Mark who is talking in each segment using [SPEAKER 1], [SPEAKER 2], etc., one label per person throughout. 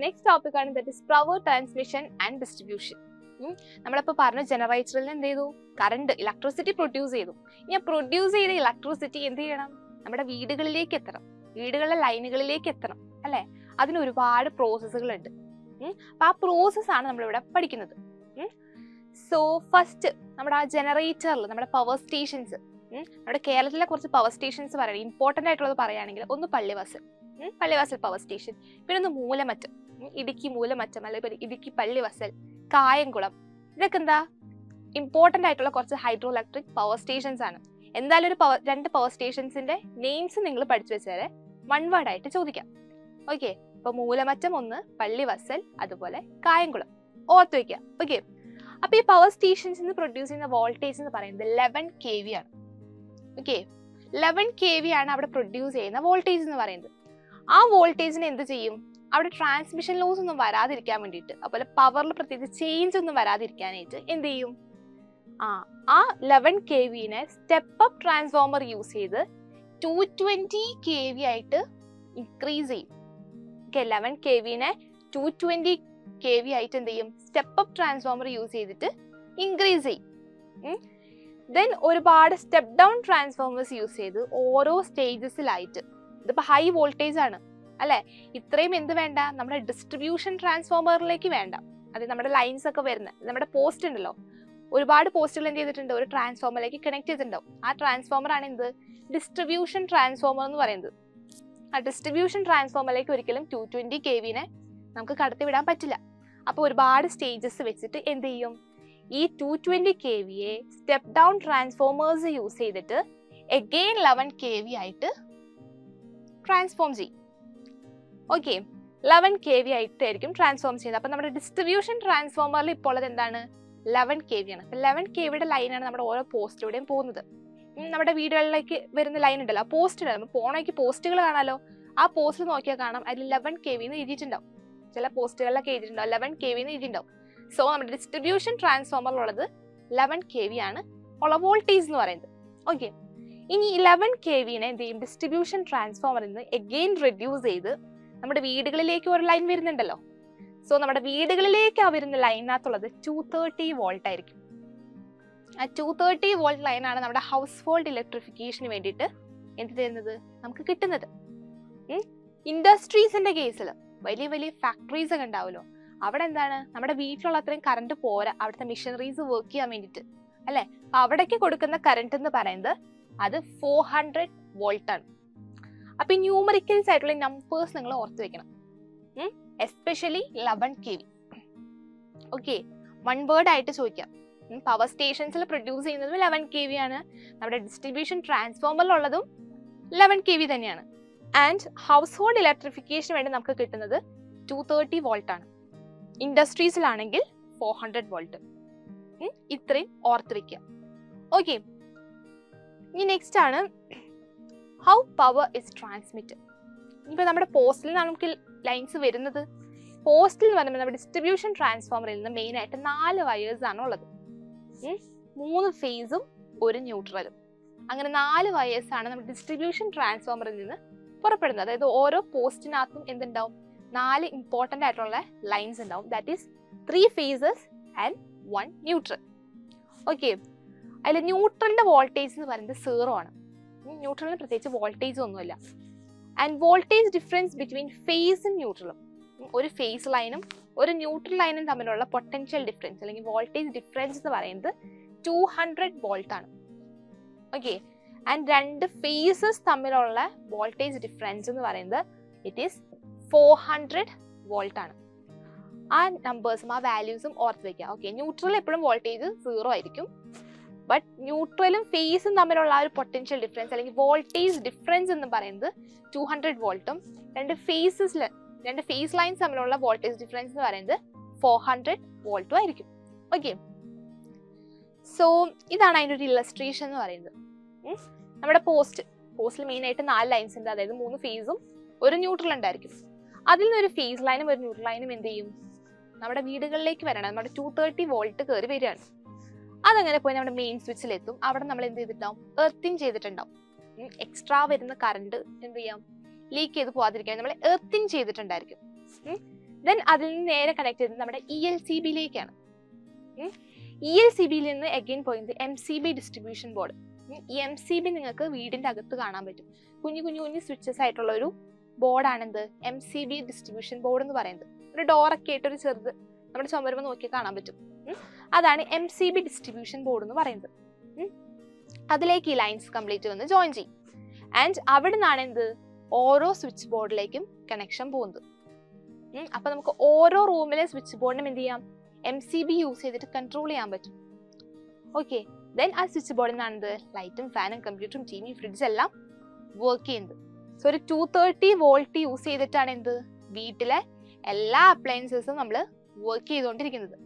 [SPEAKER 1] Next topic ആണ് that is power transmission and distribution. നമ്മളിപ്പോൾ പറഞ്ഞ ജനറേറ്ററിൽ എന്ത് ചെയ്തു, കറണ്ട് ഇലക്ട്രിസിറ്റി പ്രൊഡ്യൂസ് ചെയ്തു. ഇനി ആ പ്രൊഡ്യൂസ് ചെയ്ത ഇലക്ട്രിസിറ്റി എന്ത് ചെയ്യണം, നമ്മുടെ വീടുകളിലേക്ക് എത്തണം, വീടുകളിലെ ലൈനുകളിലേക്ക് എത്തണം അല്ലെ. അതിന് ഒരുപാട് പ്രോസസ്സുകൾ ഉണ്ട്. അപ്പൊ ആ പ്രോസസ് ആണ് നമ്മളിവിടെ പഠിക്കുന്നത്. സോ ഫസ്റ്റ് നമ്മുടെ ആ ജനറേറ്ററിൽ നമ്മുടെ പവർ സ്റ്റേഷൻസ്, നമ്മുടെ കേരളത്തിലെ കുറച്ച് പവർ സ്റ്റേഷൻസ് പറയുന്നത് ഇമ്പോർട്ടൻ്റ് ആയിട്ടുള്ളത് പറയുകയാണെങ്കിൽ ഒന്ന് പള്ളിവാസൽ പവർ സ്റ്റേഷൻ, പിന്നെ ഒന്ന് മൂലമറ്റം, ഇടുക്കി മൂലമറ്റം അല്ലെങ്കിൽ ഇടുക്കി പള്ളിവാസൽ, കായംകുളം. ഇതൊക്കെ എന്താ ഇമ്പോർട്ടൻ്റ് ആയിട്ടുള്ള കുറച്ച് ഹൈഡ്രോ ഇലക്ട്രിക് പവർ സ്റ്റേഷൻസ് ആണ്. എന്തായാലും ഒരു രണ്ട് പവർ സ്റ്റേഷൻസിന്റെ നെയിംസ് നിങ്ങൾ പഠിച്ചു വെച്ചാൽ വൺ വേർഡ് ആയിട്ട് ചോദിക്കാം. ഓക്കെ, ഇപ്പൊ മൂലമറ്റം ഒന്ന്, പള്ളിവാസൽ, അതുപോലെ കായംകുളം ഓർത്ത് വെക്കുക. ഓക്കെ, അപ്പൊ ഈ പവർ സ്റ്റേഷൻസ് പ്രൊഡ്യൂസ് ചെയ്യുന്ന വോൾട്ടേജ് എന്ന് പറയുന്നത് 11 kV ആണ്. ഓക്കെ, 11 kV ആണ് അവിടെ പ്രൊഡ്യൂസ് ചെയ്യുന്ന വോൾട്ടേജ് എന്ന് പറയുന്നത്. ആ വോൾട്ടേജിന് എന്ത് ചെയ്യും, അവിടെ ട്രാൻസ്മിഷൻ ലോസ് ഒന്നും വരാതിരിക്കാൻ വേണ്ടിയിട്ട്, അതുപോലെ പവറിൽ പ്രത്യേകിച്ച് ചേഞ്ച് ഒന്നും വരാതിരിക്കാനായിട്ട് എന്ത് ചെയ്യും, ആ 11 kVനെ സ്റ്റെപ്പ് അപ്പ് ട്രാൻസ്ഫോമർ യൂസ് ചെയ്ത് 220 kV ആയിട്ട് ഇൻക്രീസ് ചെയ്യും. 11 kVനെ 220 kV ആയിട്ട് എന്ത് ചെയ്യും, സ്റ്റെപ്പ് അപ്പ് ട്രാൻസ്ഫോമർ യൂസ് ചെയ്തിട്ട് ഇൻക്രീസ് ചെയ്യും. ദെൻ ഒരുപാട് സ്റ്റെപ്പ് ഡൗൺ ട്രാൻസ്ഫോമേഴ്സ് യൂസ് ചെയ്ത് ഓരോ സ്റ്റേജസിലായിട്ട്, ഇതിപ്പോ ഹൈ വോൾട്ടേജ് ആണ് അല്ലെ, ഇത്രയും എന്ത് വേണ്ട, നമ്മുടെ ഡിസ്ട്രിബ്യൂഷൻ ട്രാൻസ്ഫോമറിലേക്ക് വേണ്ട. അത് നമ്മുടെ ലൈൻസ് ഒക്കെ വരുന്നത്, നമ്മുടെ പോസ്റ്റ് ഉണ്ടല്ലോ, ഒരുപാട് പോസ്റ്റുകൾ എന്ത് ചെയ്തിട്ടുണ്ട്, ഒരു ട്രാൻസ്ഫോമറിലേക്ക് കണക്ട് ചെയ്തിട്ടുണ്ടാവും. ആ ട്രാൻസ്ഫോമർ ആണ് എന്ത്, ഡിസ്ട്രിബ്യൂഷൻ ട്രാൻസ്ഫോമർ എന്ന് പറയുന്നത്. ആ ഡിസ്ട്രിബ്യൂഷൻ ട്രാൻസ്ഫോമറിലേക്ക് ഒരിക്കലും 220 kVനെ നമുക്ക് കടത്തി വിടാൻ പറ്റില്ല. അപ്പൊ ഒരുപാട് സ്റ്റേജസ് വെച്ചിട്ട് എന്ത് ചെയ്യും, ഈ 220 kVയെ സ്റ്റെപ്പ് ഡൗൺ ട്രാൻസ്ഫോമേഴ്സ് യൂസ് ചെയ്തിട്ട് അഗെയിൻ 11 kV ആയിട്ട് ട്രാൻസ്ഫോം ചെയ്യും. ഓക്കെ, 11 kV ആയിട്ടായിരിക്കും ട്രാൻസ്ഫോം ചെയ്യുന്നത്. അപ്പൊ നമ്മുടെ ഡിസ്ട്രിബ്യൂഷൻ ട്രാൻസ്ഫോമറിൽ ഇപ്പോൾ ഉള്ളത് എന്താണ്, 11 kV ആണ്. അപ്പൊ 11 kVയുടെ ലൈനാണ് നമ്മുടെ ഓരോ പോസ്റ്റിലൂടെയും പോകുന്നത്. നമ്മുടെ വീടുകളിലേക്ക് വരുന്ന ലൈൻ ഉണ്ടല്ലോ, ആ പോസ്റ്റ് ഉണ്ടല്ലോ, പോണേക്ക് പോസ്റ്റുകൾ കാണാലോ, ആ പോസ്റ്റ് നോക്കിയാൽ കാണാം അതിൽ 11 kV എന്ന് എഴുതിയിട്ടുണ്ടാവും. ചില പോസ്റ്റുകളിലൊക്കെ എഴുതിയിട്ടുണ്ടാവും 11 kV എന്ന് എഴുതിയിട്ടുണ്ടാവും. സോ നമ്മുടെ ഡിസ്ട്രിബ്യൂഷൻ ട്രാൻസ്ഫോമറിലുള്ളത് 11 kV ആണ് ഉള്ള വോൾട്ടേജ് എന്ന് പറയുന്നത്. ഓക്കെ, ഇനി 11 kVനെ എന്ത് ചെയ്യും, ഡിസ്ട്രിബ്യൂഷൻ ട്രാൻസ്ഫോമറിൽ നിന്ന് എഗെയിൻ റെഡ്യൂസ് ചെയ്ത് നമ്മുടെ വീടുകളിലേക്ക് ഒരു ലൈൻ വരുന്നുണ്ടല്ലോ. സോ നമ്മുടെ വീടുകളിലേക്ക് ആ വരുന്ന ലൈനകത്തുള്ളത് 230 വോൾട്ട് ആയിരിക്കും. ആ 230 വോൾട്ട് ലൈനാണ് നമ്മുടെ ഹൗസ് ഹോൾഡ് ഇലക്ട്രിഫിക്കേഷന് വേണ്ടിയിട്ട് എന്ത് ചെയ്യുന്നത്, നമുക്ക് കിട്ടുന്നത്. ഇൻഡസ്ട്രീസിന്റെ കേസിൽ വലിയ വലിയ ഫാക്ടറീസ് ഒക്കെ ഉണ്ടാവുമല്ലോ, അവിടെ എന്താണ്, നമ്മുടെ വീട്ടിലുള്ള അത്രയും കറണ്ട് പോരാ അവിടുത്തെ മെഷീനറീസ് വർക്ക് ചെയ്യാൻ വേണ്ടിയിട്ട് അല്ലെ. അവിടേക്ക് കൊടുക്കുന്ന കറണ്ട് എന്ന് പറയുന്നത് അത് 400 വോൾട്ട് ആണ്. അപ്പൊ ഈ ന്യൂമറിക്കൽസ് ആയിട്ടുള്ള നമ്പേഴ്സ് നിങ്ങൾ ഓർത്ത് വെക്കണം, especially 11 kV. Okay, one word ആയിട്ട് ചോദിക്കാം. പവർ സ്റ്റേഷൻസിൽ പ്രൊഡ്യൂസ് ചെയ്യുന്നതും 11 kV ആണ്, നമ്മുടെ ഡിസ്ട്രിബ്യൂഷൻ ട്രാൻസ്ഫോമറിലുള്ളതും 11 kV തന്നെയാണ്. ആൻഡ് ഹൗസ് ഹോൾഡ് ഇലക്ട്രിഫിക്കേഷന് വേണ്ടി നമുക്ക് കിട്ടുന്നത് 230 വോൾട്ട് ആണ്. ഇൻഡസ്ട്രീസിലാണെങ്കിൽ 400 വോൾട്ട്. ഇത്രയും ഓർത്ത് വെക്കുക. ഓക്കെ, ഇനി നെക്സ്റ്റ് ആണ് ഹൗ പവർ ഇസ് ട്രാൻസ്മിറ്റഡ്. ഇപ്പൊ നമ്മുടെ പോസ്റ്റിൽ നിന്നാണ് നമുക്ക് ലൈൻസ് വരുന്നത്. പോസ്റ്റിൽ എന്ന് പറയുമ്പോൾ നമ്മുടെ ഡിസ്ട്രിബ്യൂഷൻ ട്രാൻസ്ഫോമറിൽ നിന്ന് മെയിൻ ആയിട്ട് 4 വയേഴ്സ് ആണ് ഉള്ളത്. 3 ഫേസും ഒരു ന്യൂട്രലും, അങ്ങനെ 4 വയേഴ്സ് ആണ് നമ്മുടെ ഡിസ്ട്രിബ്യൂഷൻ ട്രാൻസ്ഫോമറിൽ നിന്ന് പുറപ്പെടുന്നത്. അതായത് ഓരോ പോസ്റ്റിനകത്തും എന്തുണ്ടാവും, 4 ഇമ്പോർട്ടൻ്റ് ആയിട്ടുള്ള ലൈൻസ് ഉണ്ടാവും. That is 3 phases and 1 neutral. Okay, അതിൽ ന്യൂട്രലിന്റെ വോൾട്ടേജ് എന്ന് പറയുന്നത് 0 ആണ്. ന്യൂട്രലിന് പ്രത്യേകിച്ച് വോൾട്ടേജ് ഒന്നുമില്ല. ആൻഡ് വോൾട്ടേജ് ഡിഫറൻസ് ബിറ്റ്വീൻ ഫേസും ന്യൂട്രലും, ഒരു ഫേസ് ലൈനും ഒരു ന്യൂട്രൽ ലൈനും തമ്മിലുള്ള പൊട്ടൻഷ്യൽ ഡിഫറൻസ് അല്ലെങ്കിൽ വോൾട്ടേജ് ഡിഫറൻസ് എന്ന് പറയുന്നത് 200 വോൾട്ട് ആണ്. ഓക്കെ, ആൻഡ് 2 ഫേസസ് തമ്മിലുള്ള വോൾട്ടേജ് ഡിഫറൻസ് എന്ന് പറയുന്നത് ഇറ്റ് ഈസ് 400 വോൾട്ട് ആണ്. ആ നമ്പേഴ്സും ആ വാല്യൂസും ഓർത്ത് വെക്കുക. ഓക്കെ, ന്യൂട്രൽ എപ്പോഴും വോൾട്ടേജ് 0 ആയിരിക്കും. ബട്ട് ന്യൂട്രലും ഫേസും തമ്മിലുള്ള ആ ഒരു പൊട്ടൻഷ്യൽ ഡിഫറൻസ് അല്ലെങ്കിൽ വോൾട്ടേജ് ഡിഫറൻസ് എന്ന് പറയുന്നത് 200 വോൾട്ടും 2 ഫേസ് ലൈൻസ് തമ്മിലുള്ള വോൾട്ടേജ് ഡിഫറൻസ് എന്ന് പറയുന്നത് 400 വോൾട്ടും ആയിരിക്കും. ഓക്കെ, സോ ഇതാണ് അതിൻ്റെ ഒരു ഇല്ലസ്ട്രേഷൻ എന്ന് പറയുന്നത്. നമ്മുടെ പോസ്റ്റിൽ മെയിൻ ആയിട്ട് 4 ലൈൻസ് ഉണ്ട്, അതായത് 3 ഫേസും ഒരു ന്യൂട്രൽ ഉണ്ടായിരിക്കും. അതിൽ നിന്ന് ഒരു ഫേസ് ലൈനും ഒരു ന്യൂട്രൽ ലൈനും എന്ത് ചെയ്യും, നമ്മുടെ വീടുകളിലേക്ക് വരണം. നമ്മുടെ 230 വോൾട്ട് കയറി വരികയാണ്. അതങ്ങനെ പോയി നമ്മുടെ മെയിൻ സ്വിച്ചിലെത്തും. അവിടെ നമ്മൾ എന്ത് ചെയ്തിട്ടുണ്ടാവും, എർത്തിങ് ചെയ്തിട്ടുണ്ടാവും. എക്സ്ട്രാ വരുന്ന കറണ്ട് എന്ത് ചെയ്യാം, ലീക്ക് ചെയ്ത് പോകാതിരിക്കാൻ നമ്മൾ എർത്തിങ് ചെയ്തിട്ടുണ്ടായിരിക്കും. ദെൻ അതിൽ നിന്ന് നേരെ കണക്ട് ചെയ്തത് നമ്മുടെ ELCBയിലേക്കാണ്. ELCBയിൽ നിന്ന് അഗൈൻ പോയത് MCB ഡിസ്ട്രിബ്യൂഷൻ ബോർഡ്. ഈ MCB നിങ്ങൾക്ക് വീടിന്റെ അകത്ത് കാണാൻ പറ്റും. കുഞ്ഞു കുഞ്ഞു കുഞ്ഞു സ്വിച്ചസ് ആയിട്ടുള്ള ഒരു ബോർഡാണെന്ത് MCB ഡിസ്ട്രിബ്യൂഷൻ ബോർഡ് എന്ന് പറയുന്നത്. ഒരു ഡോറൊക്കെ ആയിട്ടൊരു ചെറുത് നമ്മുടെ ചുമരുമ്പോൾ നോക്കി കാണാൻ പറ്റും. അതാണ് MCB ഡിസ്ട്രിബ്യൂഷൻ ബോർഡ് എന്ന് പറയുന്നത്. അതിലേക്ക് ഈ ലൈൻസ് കംപ്ലീറ്റ് വന്ന് ജോയിൻ ചെയ്യും. ആൻഡ് അവിടെ നിന്നാണ് എന്ത് ഓരോ സ്വിച്ച് ബോർഡിലേക്കും കണക്ഷൻ പോകുന്നത്. അപ്പൊ നമുക്ക് ഓരോ റൂമിലെ സ്വിച്ച് ബോർഡിനും എന്ത് ചെയ്യാം, MCB യൂസ് ചെയ്തിട്ട് കൺട്രോൾ ചെയ്യാൻ പറ്റും. ഓക്കെ, ദെൻ ആ സ്വിച്ച് ബോർഡിൽ നിന്നാണ് ലൈറ്റും ഫാനും കമ്പ്യൂട്ടറും ടിവിയും ഫ്രിഡ്ജും എല്ലാം വർക്ക് ചെയ്യുന്നത്. സോ ഒരു 230 വോൾട്ട് യൂസ് ചെയ്തിട്ടാണ് എന്ത് വീട്ടിലെ എല്ലാ അപ്ലയൻസസും നമ്മൾ വർക്ക് ചെയ്തുകൊണ്ടിരിക്കുന്നത്.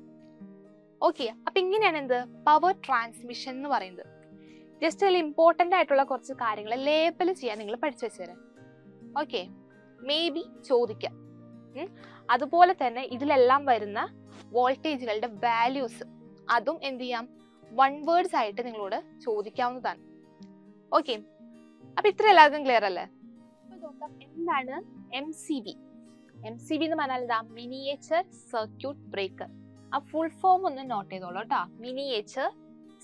[SPEAKER 1] ഓക്കെ, അപ്പൊ ഇങ്ങനെയാണ് എന്ത് പവർ ട്രാൻസ്മിഷൻ എന്ന് പറയുന്നത്. ജസ്റ്റ് അതിൽ ഇമ്പോർട്ടൻ്റ് ആയിട്ടുള്ള കുറച്ച് കാര്യങ്ങൾ ലേബൽ ചെയ്യാൻ നിങ്ങൾ പഠിച്ചു വെച്ചുതരാം. ഓക്കെ, മേ ബി ചോദിക്കാം. അതുപോലെ തന്നെ ഇതിലെല്ലാം വരുന്ന വോൾട്ടേജുകളുടെ വാല്യൂസ് അതും എന്ത് ചെയ്യാം, വൺ വേർഡ്സ് ആയിട്ട് നിങ്ങളോട് ചോദിക്കാവുന്നതാണ്. ഓക്കെ, അപ്പൊ ഇത്ര എല്ലാവർക്കും ക്ലിയർ അല്ലേ? നോക്കാം എന്താണ് MCB. MCB എന്ന് പറഞ്ഞാൽ എന്താ, മിനിയേച്ചർ സർക്യൂട്ട് ബ്രേക്കർ. ആ ഫുൾ ഫോം ഒന്ന് നോട്ട് ചെയ്തോളൂ കേട്ടോ. മിനിയേച്ചർ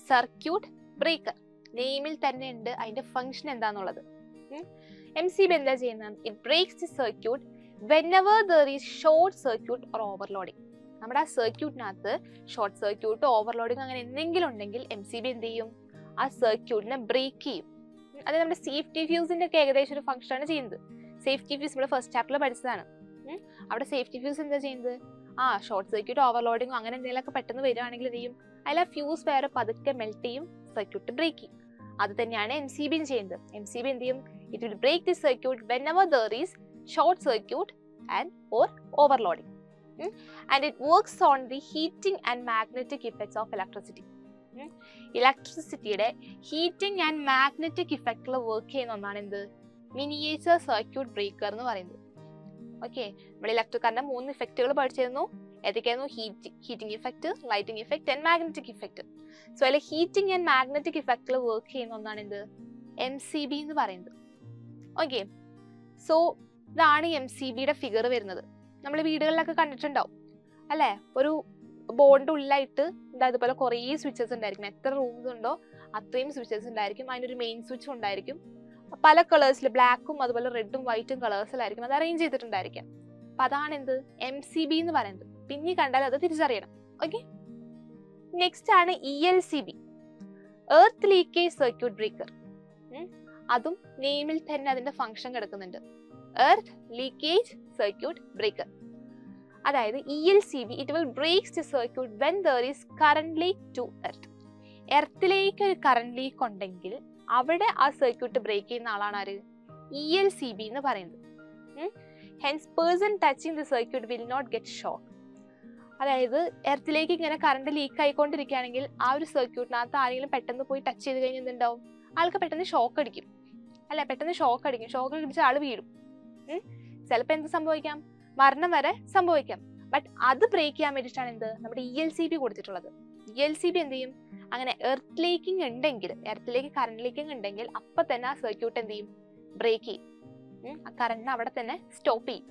[SPEAKER 1] സർക്യൂട്ട് ബ്രേക്കർ, നെയിമിൽ തന്നെ ഉണ്ട് അതിന്റെ ഫംഗ്ഷൻ എന്താന്നുള്ളത്. MCB എന്താ ചെയ്യുന്നത്, it breaks the circuit whenever there is short circuit or overloading. നമ്മുടെ ആ സർക്യൂട്ടിനകത്ത് ഷോർട്ട് സർക്യൂട്ടോ ഓവർലോഡിങ് അങ്ങനെ എന്തെങ്കിലും ഉണ്ടെങ്കിൽ MCB എന്ത് ചെയ്യും, ആ സർക്യൂട്ടിനെ ബ്രേക്ക് ചെയ്യും. അത് നമ്മുടെ സേഫ്റ്റി ഫ്യൂസിന്റെ ഒക്കെ ഏകദേശം ഒരു ഫംഗ്ഷൻ ആണ് ചെയ്യുന്നത്. സേഫ്റ്റി ഫ്യൂസ് നമ്മുടെ ഫസ്റ്റ് ചാപ്റ്ററിൽ പഠിച്ചതാണ്. അവിടെ സേഫ്റ്റി ഫ്യൂസ് എന്താ ചെയ്യുന്നത്, ഷോർട്ട് സർക്യൂട്ട് ഓവർലോഡിങ്ങോ അങ്ങനെ എന്തെങ്കിലുമൊക്കെ പെട്ടെന്ന് വരികയാണെങ്കിൽ എന്ത് ചെയ്യും, അതിൽ ആ ഫ്യൂസ് വേറെ പതുക്കെ മെൽറ്റ് ചെയ്യും, സർക്യൂട്ട് ബ്രേക്ക് ചെയ്യും. അത് തന്നെയാണ് MCB ചെയ്യുന്നത്. MCB എന്ത് ചെയ്യും, it will break the circuit whenever there is short circuit and or overloading. And it works on the heating and magnetic effects of electricity. ഇലക്ട്രിസിറ്റിയുടെ ഹീറ്റിംഗ് ആൻഡ് മാഗ്നറ്റിക് ഇഫക്റ്റിൽ work ചെയ്യുന്ന ഒന്നാണ് എന്ത്, മിനിയേച്ചർ സർക്യൂട്ട് ബ്രേക്കർ എന്ന് പറയുന്നത്. Okay, നമ്മുടെ electric മൂന്ന് ഇഫക്റ്റുകൾ പഠിച്ചിരുന്നു. ഏതൊക്കെയായിരുന്നു, heating effect, lighting effect and magnetic effect. So അതിൽ ഹീറ്റിംഗ് ആൻഡ് മാഗ്നറ്റിക് ഇഫക്റ്റിൽ വർക്ക് ചെയ്യുന്ന ഒന്നാണ് എന്ത്, MCB എന്ന് പറയുന്നത്. ഓക്കെ, സോ ഇതാണ് MCBയുടെ ഫിഗർ വരുന്നത്. നമ്മൾ വീടുകളിലൊക്കെ കണ്ടിട്ടുണ്ടാവും അല്ലേ, ഒരു ബോർഡിന്റെ ഉള്ളിലായിട്ട് ഇതുപോലെ കുറേ സ്വിച്ചസ് ഉണ്ടായിരിക്കും. എത്ര റൂംസ് ഉണ്ടോ അത്രയും സ്വിച്ചസ് ഉണ്ടായിരിക്കും. അതിനൊരു മെയിൻ സ്വിച്ച് ഉണ്ടായിരിക്കും. പല കളേഴ്സിൽ, ബ്ലാക്കും അതുപോലെ റെഡും വൈറ്റും കളേഴ്സിലായിരിക്കും അത് അറേഞ്ച് ചെയ്തിട്ടുണ്ടായിരിക്കാം. അപ്പൊ അതാണ് എന്ത് MCB എന്ന് പറയുന്നത്. പിന്നെ കണ്ടാൽ അത് തിരിച്ചറിയണം. ഓക്കെ, നെക്സ്റ്റ് ആണ് ELCB, earth leakage circuit breaker. അതും നെയിമിൽ തന്നെ അതിന്റെ ഫംഗ്ഷൻ കിടക്കുന്നുണ്ട്, എർത്ത് ലീക്കേജ് സർക്യൂട്ട് ബ്രേക്കർ. അതായത് ELCB it will breaks the circuit when there is current leak to earth. എർത്തിലേക്ക് ഒരു കറന്റ് ലീക്ക് ഉണ്ടെങ്കിൽ അവിടെ ആ സർക്യൂട്ട് ബ്രേക്ക് ചെയ്യുന്ന ആളാണ് ആര്, ELCB എന്ന് പറയുന്നത്. Hence person touching the circuit will not get shock. അതായത് എർത്തിലേക്ക് ഇങ്ങനെ കറണ്ട് ലീക്ക് ആയിക്കൊണ്ടിരിക്കുകയാണെങ്കിൽ ആ ഒരു സർക്യൂട്ടിനകത്ത് ആരെങ്കിലും പെട്ടെന്ന് പോയി ടച്ച് ചെയ്ത് കഴിഞ്ഞാൽ എന്തുണ്ടാവും, ആൾക്ക് പെട്ടെന്ന് ഷോക്ക് അടിക്കും അല്ലെ, പെട്ടെന്ന് ഷോക്ക് അടിക്കും. ഷോക്ക് അടിച്ച ആൾ വീഴും. ചിലപ്പോൾ എന്ത് സംഭവിക്കാം, മരണം വരെ സംഭവിക്കാം. ബട്ട് അത് ബ്രേക്ക് ചെയ്യാൻ വേണ്ടിയിട്ടാണ് എന്ത് നമ്മുടെ ELCB കൊടുത്തിട്ടുള്ളത്. ELCB എന്ത് ചെയ്യും, അങ്ങനെ എർത്ത് ലീക്കിംഗ് ഉണ്ടെങ്കിൽ, എർത്തിലേക്ക് കറണ്ട് ലീക്കിംഗ് ഉണ്ടെങ്കിൽ അപ്പൊ തന്നെ ആ സർക്യൂട്ട് എന്ത് ചെയ്യും, ബ്രേക്ക് ചെയ്യും. ആ കറണ്ടിനെ അവിടെ തന്നെ സ്റ്റോപ്പ് ചെയ്യും.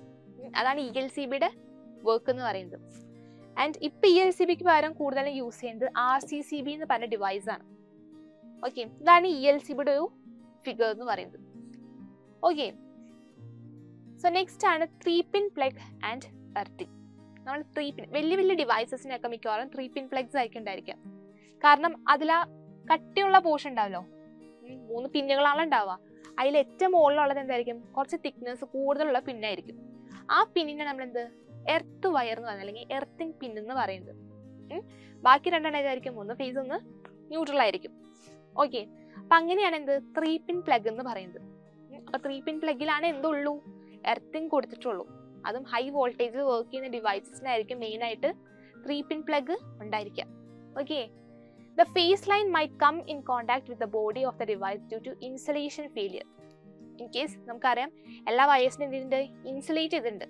[SPEAKER 1] അതാണ് ELCBയുടെ വർക്ക് എന്ന് പറയുന്നത്. ആൻഡ് ഇപ്പൊ ELCBക്ക് പകരം കൂടുതലും യൂസ് ചെയ്യുന്നത് RCCB എന്ന് പറഞ്ഞ ഡിവൈസ് ആണ്. ഓക്കെ, ഇതാണ് ELCBയുടെ ഒരു ഫിഗർ എന്ന് പറയുന്നത്. ഓക്കെ, സോ നെക്സ്റ്റ് ആണ് 3-pin പ്ലഗ് ആൻഡ് എർത്തിങ്. നമ്മൾ 3-pin വലിയ വലിയ ഡിവൈസസിനൊക്കെ മിക്കവാറും 3-pin പ്ലഗ്സ് ആയിരിക്കും ഉണ്ടായിരിക്കാം. കാരണം അതിലാ കട്ടിയുള്ള പോർഷൻ ഉണ്ടാവല്ലോ, 3 പിന്നുകളാണ് ഉണ്ടാവുക. അതിൽ ഏറ്റവും മുകളിലുള്ളത് എന്തായിരിക്കും, കുറച്ച് തിക്നെസ് കൂടുതലുള്ള പിന്നായിരിക്കും. ആ പിന്നിനെ നമ്മൾ എന്ത് എർത്ത് വയർ എന്ന് പറയുന്നത്, അല്ലെങ്കിൽ എർത്തിങ് പിൻ എന്ന് പറയുന്നത്. ബാക്കി രണ്ടെണ്ണം ഏതായിരിക്കും, ഒന്ന് ഫേസ് ഒന്ന് ന്യൂട്രൽ ആയിരിക്കും. ഓക്കെ, അപ്പൊ അങ്ങനെയാണ് എന്ത് 3-pin പ്ലഗ് എന്ന് പറയുന്നത്. അപ്പൊ 3-pin പ്ലഗിലാണ് എന്തുള്ളൂ, എർത്തിങ് കൊടുത്തിട്ടുള്ളൂ. അതും ഹൈ വോൾട്ടേജിൽ വർക്ക് ചെയ്യുന്ന ഡിവൈസസിനായിരിക്കും മെയിൻ ആയിട്ട് 3-pin പ്ലഗ് ഉണ്ടായിരിക്കാം. Okay, the phase line might come in contact with the body of the device due to insulation failure. In case നമുക്കറിയാം എല്ലാ വയേഴ്സിനും എന്തിട്ടുണ്ട്, ഇൻസുലേറ്റ് ചെയ്തിട്ടുണ്ട്.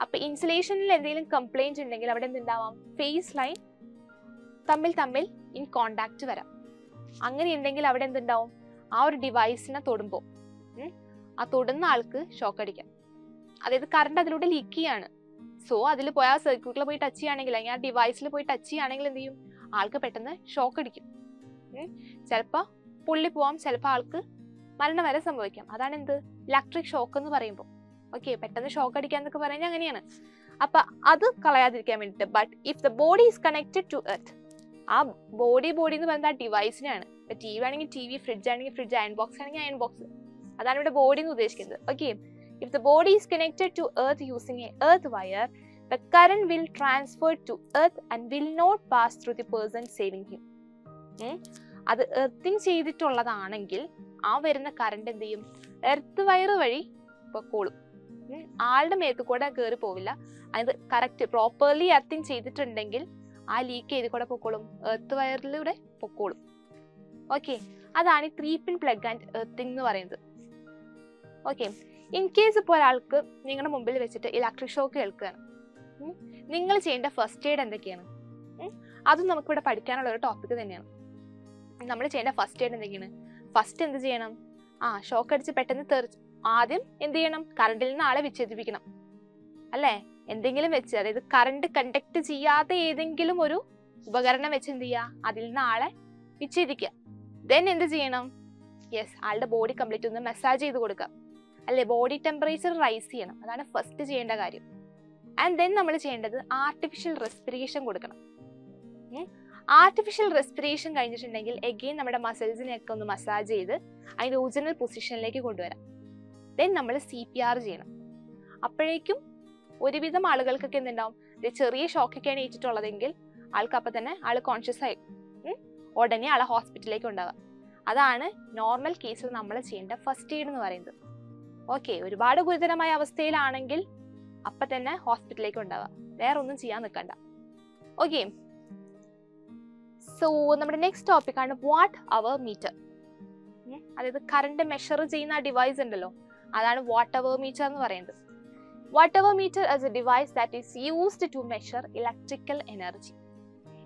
[SPEAKER 1] അപ്പൊ ഇൻസുലേഷനിൽ എന്തെങ്കിലും കംപ്ലൈന്റ് ഉണ്ടെങ്കിൽ അവിടെ എന്തുണ്ടാവാം, ഫേസ് ലൈൻ തമ്മിൽ ഇൻ കോണ്ടാക്ട് വരാം. അങ്ങനെ ഉണ്ടെങ്കിൽ അവിടെ എന്തുണ്ടാവും, ആ ഒരു ഡിവൈസിനെ തൊടുമ്പോൾ ആ തൊടുന്ന ആൾക്ക് ഷോക്ക് അടിക്കാം. അതായത് കറണ്ട് അതിലൂടെ ലീക്ക് ചെയ്യാണ്, സോ അതിൽ പോയി ആ സർക്യൂട്ടിൽ പോയി ടച്ച് ചെയ്യുകയാണെങ്കിൽ അല്ലെങ്കിൽ ആ ഡിവൈസിൽ പോയി ടച്ച് ചെയ്യുകയാണെങ്കിൽ എന്ത് ചെയ്യും, ആൾക്ക് പെട്ടെന്ന് ഷോക്ക് അടിക്കും. ചിലപ്പോൾ പുള്ളി പോവാം, ചിലപ്പോൾ ആൾക്ക് മരണം വരെ സംഭവിക്കാം. അതാണ് എന്ത് ഇലക്ട്രിക് ഷോക്ക് എന്ന് പറയുമ്പോൾ. ഓക്കെ, പെട്ടെന്ന് ഷോക്ക് അടിക്കുക എന്നൊക്കെ പറയുന്നത് അങ്ങനെയാണ്. അപ്പൊ അത് കളയാതിരിക്കാൻ വേണ്ടിയിട്ട്, but if the body is connected to earth, ആ ബോഡി എന്ന് പറയുന്നത് ആ ഡിവൈസിനാണ്. ഇപ്പൊ ടി വി ആണെങ്കിൽ ടി വി, ഫ്രിഡ്ജ് ആണെങ്കിൽ ഫ്രിഡ്ജ്, അയൺ ബോക്സ് ആണെങ്കിൽ അയൺ ബോക്സ്, അതാണ് ഇവിടെ ബോഡി എന്ന് ഉദ്ദേശിക്കുന്നത്. Okay, if the body is connected to earth using a earth wire, the current will transfer to earth and will not pass through the person saving him. അത് earthing ചെയ്തിട്ടുള്ളതാണെങ്കിൽ ആ വരുന്ന current എന്ത് ചെയ്യും, earth wire വഴി പൊക്കോളും. ആളുടെ മേത്ത് കൂടെ കയറി പോവില്ല. അത് കറക്റ്റ് പ്രോപ്പർലി എർത്തിങ് ചെയ്തിട്ടുണ്ടെങ്കിൽ ആ ലീക്ക് ചെയ്ത് കൂടെ പൊക്കോളും, എർത്ത് വയറിലൂടെ പൊക്കോളും. ഓക്കെ, അതാണ് ഈ 3-pin പ്ലഗ് ആൻഡ് എർത്തിങ് എന്ന് പറയുന്നത്. ഓക്കെ, ഇൻ കേസ് ഇപ്പോൾ ഒരാൾക്ക് നിങ്ങളുടെ മുമ്പിൽ വെച്ചിട്ട് ഇലക്ട്രിക് ഷോക്ക് കേൾക്കുകയാണ്, നിങ്ങൾ ചെയ്യേണ്ട ഫസ്റ്റ് എയ്ഡ് എന്തൊക്കെയാണ്? അതും നമുക്കിവിടെ പഠിക്കാനുള്ള ഒരു ടോപ്പിക് തന്നെയാണ്. നമ്മൾ ചെയ്യേണ്ട ഫസ്റ്റ് എയ്ഡ് എന്തൊക്കെയാണ്? ഫസ്റ്റ് എന്ത് ചെയ്യണം? ഷോക്ക് അടിച്ച് പെട്ടെന്ന് ആദ്യം എന്ത് ചെയ്യണം? കറണ്ടിൽ നിന്ന് ആളെ വിച്ഛേദിപ്പിക്കണം, അല്ലേ? എന്തെങ്കിലും വെച്ച്, അതായത് കറണ്ട് കണ്ടക്ട് ചെയ്യാതെ ഏതെങ്കിലും ഒരു ഉപകരണം വെച്ച് എന്ത് ചെയ്യുക, അതിൽ നിന്ന് ആളെ വിച്ഛേദിക്കുക. ദെൻ എന്ത് ചെയ്യണം? യെസ്, ആളുടെ ബോഡി കംപ്ലീറ്റ് ഒന്ന് മസാജ് ചെയ്ത് കൊടുക്കുക, അല്ലെ? ബോഡി ടെമ്പറേച്ചർ റൈസ് ചെയ്യണം, അതാണ് ഫസ്റ്റ് ചെയ്യേണ്ട കാര്യം. ആൻഡ് ദെൻ നമ്മൾ ചെയ്യേണ്ടത് ആർട്ടിഫിഷ്യൽ റെസ്പിറേഷൻ കൊടുക്കണം. ആർട്ടിഫിഷ്യൽ റെസ്പിറേഷൻ കഴിഞ്ഞിട്ടുണ്ടെങ്കിൽ എഗെയിൻ നമ്മുടെ മസിൽസിനെയൊക്കെ ഒന്ന് മസാജ് ചെയ്ത് അതിൻ്റെ ഒറിജിനൽ പൊസിഷനിലേക്ക് കൊണ്ടുവരാം. ദെൻ നമ്മൾ CPR ചെയ്യണം. അപ്പോഴേക്കും ഒരുവിധം ആളുകൾക്കൊക്കെ എന്തുണ്ടാവും, ചെറിയ ഷോക്കൊക്കെയാണ് ഏറ്റിട്ടുള്ളതെങ്കിൽ ആൾക്ക് അപ്പം തന്നെ ആൾ കോൺഷ്യസ് ആയി ഉടനെ ആളെ ഹോസ്പിറ്റലിലേക്ക് ഉണ്ടാവുക. അതാണ് നോർമൽ കേസിൽ നമ്മൾ ചെയ്യേണ്ട ഫസ്റ്റ് എയ്ഡ് എന്ന് പറയുന്നത്. ഓക്കെ, ഒരുപാട് ഗുരുതരമായ അവസ്ഥയിലാണെങ്കിൽ അപ്പം തന്നെ ഹോസ്പിറ്റലിലേക്ക് ഉണ്ടാവുക, വേറെ ഒന്നും ചെയ്യാൻ നിൽക്കണ്ട. ഓക്കെ, സോ നമ്മുടെ നെക്സ്റ്റ് ടോപ്പിക്കാണ് വാട്ട് അവർ മീറ്റർ. അതായത് കറണ്ട് മെഷർ ചെയ്യുന്ന ഡിവൈസ് ഉണ്ടല്ലോ, അതാണ് വാട്ട് അവർ മീറ്റർ എന്ന് പറയുന്നത്. Watt hour meter as a device that is used to measure electrical energy.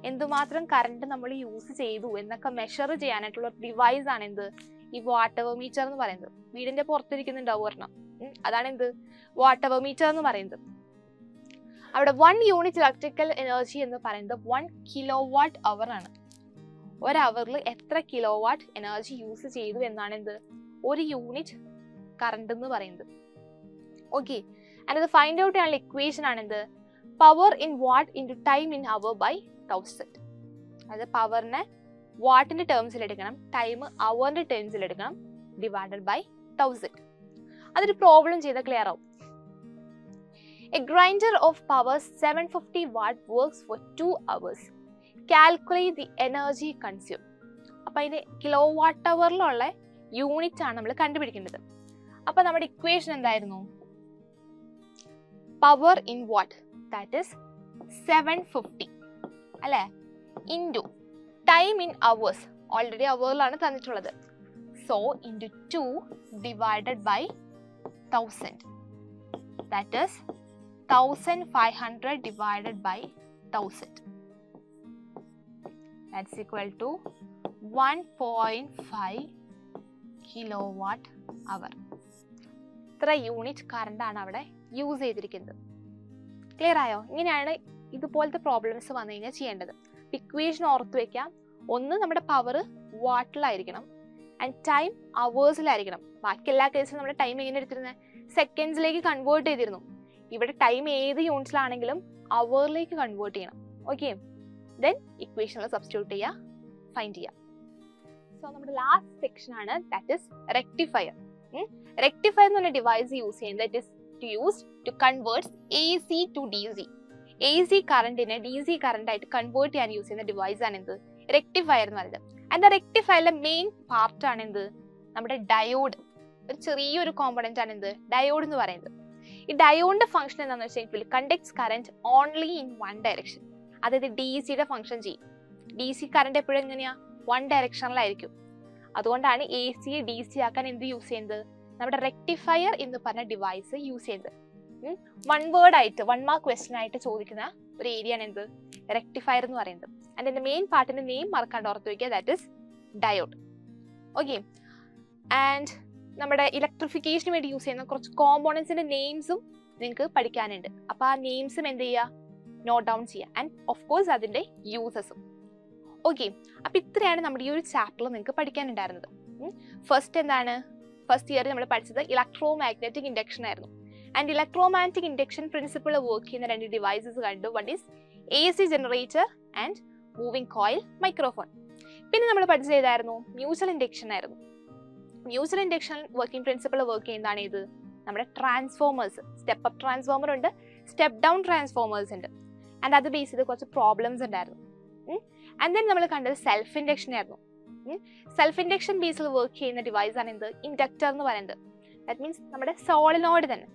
[SPEAKER 1] എന്തുമാത്രം കറണ്ട് നമ്മൾ യൂസ് ചെയ്തു എന്നൊക്കെ മെഷർ ചെയ്യാനായിട്ടുള്ള ഡിവൈസ് ആണ് എന്ത്, ഈ വാട്ട് അവർ മീറ്റർ എന്ന് പറയുന്നത്. വീടിന്റെ പുറത്തിരിക്കുന്നുണ്ടാവും ഒരെണ്ണം, അതാണ് എന്ത് വാട്ട് അവർ മീറ്റർ എന്ന് പറയുന്നത്. അവിടെ 1 യൂണിറ്റ് ഇലക്ട്രിക്കൽ എനർജി എന്ന് പറയുന്നത് 1 kilowatt hour ആണ്. ഒരു അവറിൽ എത്ര കിലോവാട്ട് എനർജി യൂസ് ചെയ്തു എന്നാണ് എന്ത് ഒരു യൂണിറ്റ് കറണ്ട് എന്ന് പറയുന്നത്. ഓക്കെ, ആൻഡ് ഇത് ഫൈൻഡ് ഔട്ട് ചെയ്യാനുള്ള ഇക്വേഷൻ ആണ് എന്ത്, power in watt into time in hour by 1000. അതായത് പവറിനെ വാട്ടിന്റെ ടേംസിൽ എടുക്കണം, ടൈം അവറിന്റെ ടേംസിൽ എടുക്കണം, ഡിവൈഡഡ് ബൈ 1000. അതൊരു പ്രോബ്ലം ചെയ്താൽ ക്ലിയർ ആവും. A grinder of power 750 watt works for 2 hours. Calculate the energy consumed. അപ്പോൾ അതിന് കിലോ വാട്ട് അവറിലുള്ള യൂണിറ്റ് ആണ് നമ്മൾ കണ്ടുപിടിക്കേണ്ടത്. അപ്പോൾ നമ്മുടെ ഇക്വേഷൻ എന്തായിരുന്നു? Power in watt, that is 750 അല്ലേ, into time in hours, already അവറിലാണ് തന്നിട്ടുള്ളത്. So into 2 divided by 1000, that is 1500 divided by 1000. That's equal to 1.5 kilowatt hour. ഇത്ര യൂണിറ്റ് കറണ്ട് ആണ് അവിടെ യൂസ് ചെയ്തിരിക്കുന്നത്. ക്ലിയർ ആയോ? ഇങ്ങനെയാണ് ഇതുപോലത്തെ പ്രോബ്ലംസ് വന്നു കഴിഞ്ഞാൽ ചെയ്യേണ്ടത്. ഇക്വേഷൻ ഓർത്ത് വെക്കാം. ഒന്ന് നമ്മുടെ പവർ വാട്ടിലായിരിക്കണം ആൻഡ് ടൈം അവേഴ്സിലായിരിക്കണം. ബാക്കി എല്ലാ കേസിലും നമ്മുടെ ടൈം എങ്ങനെ എടുത്തിരുന്നത്, സെക്കൻഡ്സിലേക്ക് കൺവേർട്ട് ചെയ്തിരുന്നു. ഇവിടെ ടൈം ഏത് യൂണിറ്റ്സിലാണെങ്കിലും അവറിലേക്ക് കൺവേർട്ട് ചെയ്യണം. ഓക്കെ, ദെൻ ഇക്വേഷനിൽ സബ്സ്റ്റിറ്റ്യൂട്ട് ചെയ്യുക, ഫൈൻഡ് ചെയ്യുക. സോ നമ്മുടെ ലാസ്റ്റ് സെക്ഷൻ ആണ്, ദാറ്റ് ഇസ് റെക്ടിഫയർ. റെക്ടിഫയർ എന്ന് പറഞ്ഞ ഡിവൈസ് യൂസ് ചെയ്യുന്നത് that is used to convert AC to DC. AC കറണ്ടിനെ DC കറണ്ട് ആയിട്ട് കൺവേർട്ട് ചെയ്യാൻ യൂസ് ചെയ്യുന്ന ഡിവൈസ് ആണ് എന്ത്, റെക്ടിഫയർ എന്ന് പറയുന്നത്. ആൻഡ് റെക്ടിഫയറിലെ മെയിൻ പാർട്ട് ആണ് എന്ത്, നമ്മുടെ ഡയോഡ്. ഒരു ചെറിയൊരു കോമ്പണന്റ് ആണ് എന്ത്, ഡയോഡ് എന്ന് പറയുന്നത്. ഈ ഡയോഡിന്റെ ഫംഗ്ഷൻ എന്താണെന്ന് വെച്ചാൽ conducts current only in 1 direction. അതായത് DCയുടെ ഫംഗ്ഷൻ ചെയ്യും. DC കറണ്ട് എപ്പോഴും എങ്ങനെയാ, 1 ഡയറക്ഷനിലായിരിക്കും. അതുകൊണ്ടാണ് AC DC ആക്കാൻ എന്ത് യൂസ് ചെയ്യുന്നത്, നമ്മുടെ റെക്ടിഫയർ എന്ന് പറഞ്ഞ ഡിവൈസ് യൂസ് ചെയ്യുന്നത്. 1 വേർഡ് ആയിട്ട് 1 മാർക്ക് ക്വസ്റ്റ്യൻ ആയിട്ട് ചോദിക്കുന്ന ഒരു ഏരിയ ആണ് എന്ത്, റെക്ടിഫയർ എന്ന് പറയുന്നത്. ആൻഡ് ഇതിന്റെ മെയിൻ പാർട്ടിന്റെ നെയിം മറക്കാണ്ട് ഓർത്ത് വയ്ക്കുക, that is diode. Okay, and നമ്മുടെ ഇലക്ട്രിഫിക്കേഷന് വേണ്ടി യൂസ് ചെയ്യുന്ന കുറച്ച് കോമ്പോണൻസിന്റെ നെയിംസും നിങ്ങൾക്ക് പഠിക്കാനുണ്ട്. അപ്പോൾ ആ നെയിംസും എന്ത് ചെയ്യുക, നോട്ട് ഡൗൺ ചെയ്യുക, ആൻഡ് ഓഫ് കോഴ്സ് അതിൻ്റെ യൂസസും. ഓക്കെ, അപ്പോൾ ഇത്രയാണ് നമ്മുടെ ഈ ഒരു ചാപ്റ്ററിൽ നിങ്ങൾക്ക് പഠിക്കാനുണ്ടായിരുന്നത്. ഫസ്റ്റ് എന്താണ്, ഫസ്റ്റ് ഇയർ നമ്മൾ പഠിച്ചത് ഇലക്ട്രോ മാഗ്നറ്റിക് ഇൻഡക്ഷൻ ആയിരുന്നു. And electro magnetic induction principle work ചെയ്യുന്ന 2 ഡിവൈസസ് കണ്ടു. One is AC generator and moving coil microphone. പിന്നെ നമ്മൾ പഠിച്ചത് ഏതായിരുന്നു, മ്യൂച്വൽ ഇൻഡക്ഷൻ ആയിരുന്നു. Mutual induction working principle work ചെയ്യുന്നതാണ് ഇത് നമ്മുടെ ട്രാൻസ്ഫോമേഴ്സ്. സ്റ്റെപ്പ് അപ്പ് ട്രാൻസ്ഫോമർ ഉണ്ട്, സ്റ്റെപ്പ് ഡൗൺ ട്രാൻസ്ഫോമേഴ്സ് ഉണ്ട്. ആൻഡ് അത് ബേസ് ചെയ്ത് കുറച്ച് പ്രോബ്ലംസ് ഉണ്ടായിരുന്നു. ആൻഡ് ദെൻ നമ്മൾ കണ്ടത് സെൽഫ് ഇൻഡക്ഷൻ ആയിരുന്നു. സെൽഫ് ഇൻഡക്ഷൻ ബേസിൽ വർക്ക് ചെയ്യുന്ന ഡിവൈസ് ആണ് എന്ത്, ഇൻഡക്ടർ എന്ന് പറയുന്നത്. ദാറ്റ് മീൻസ് നമ്മുടെ സോളിനോയിഡ് തന്നെ.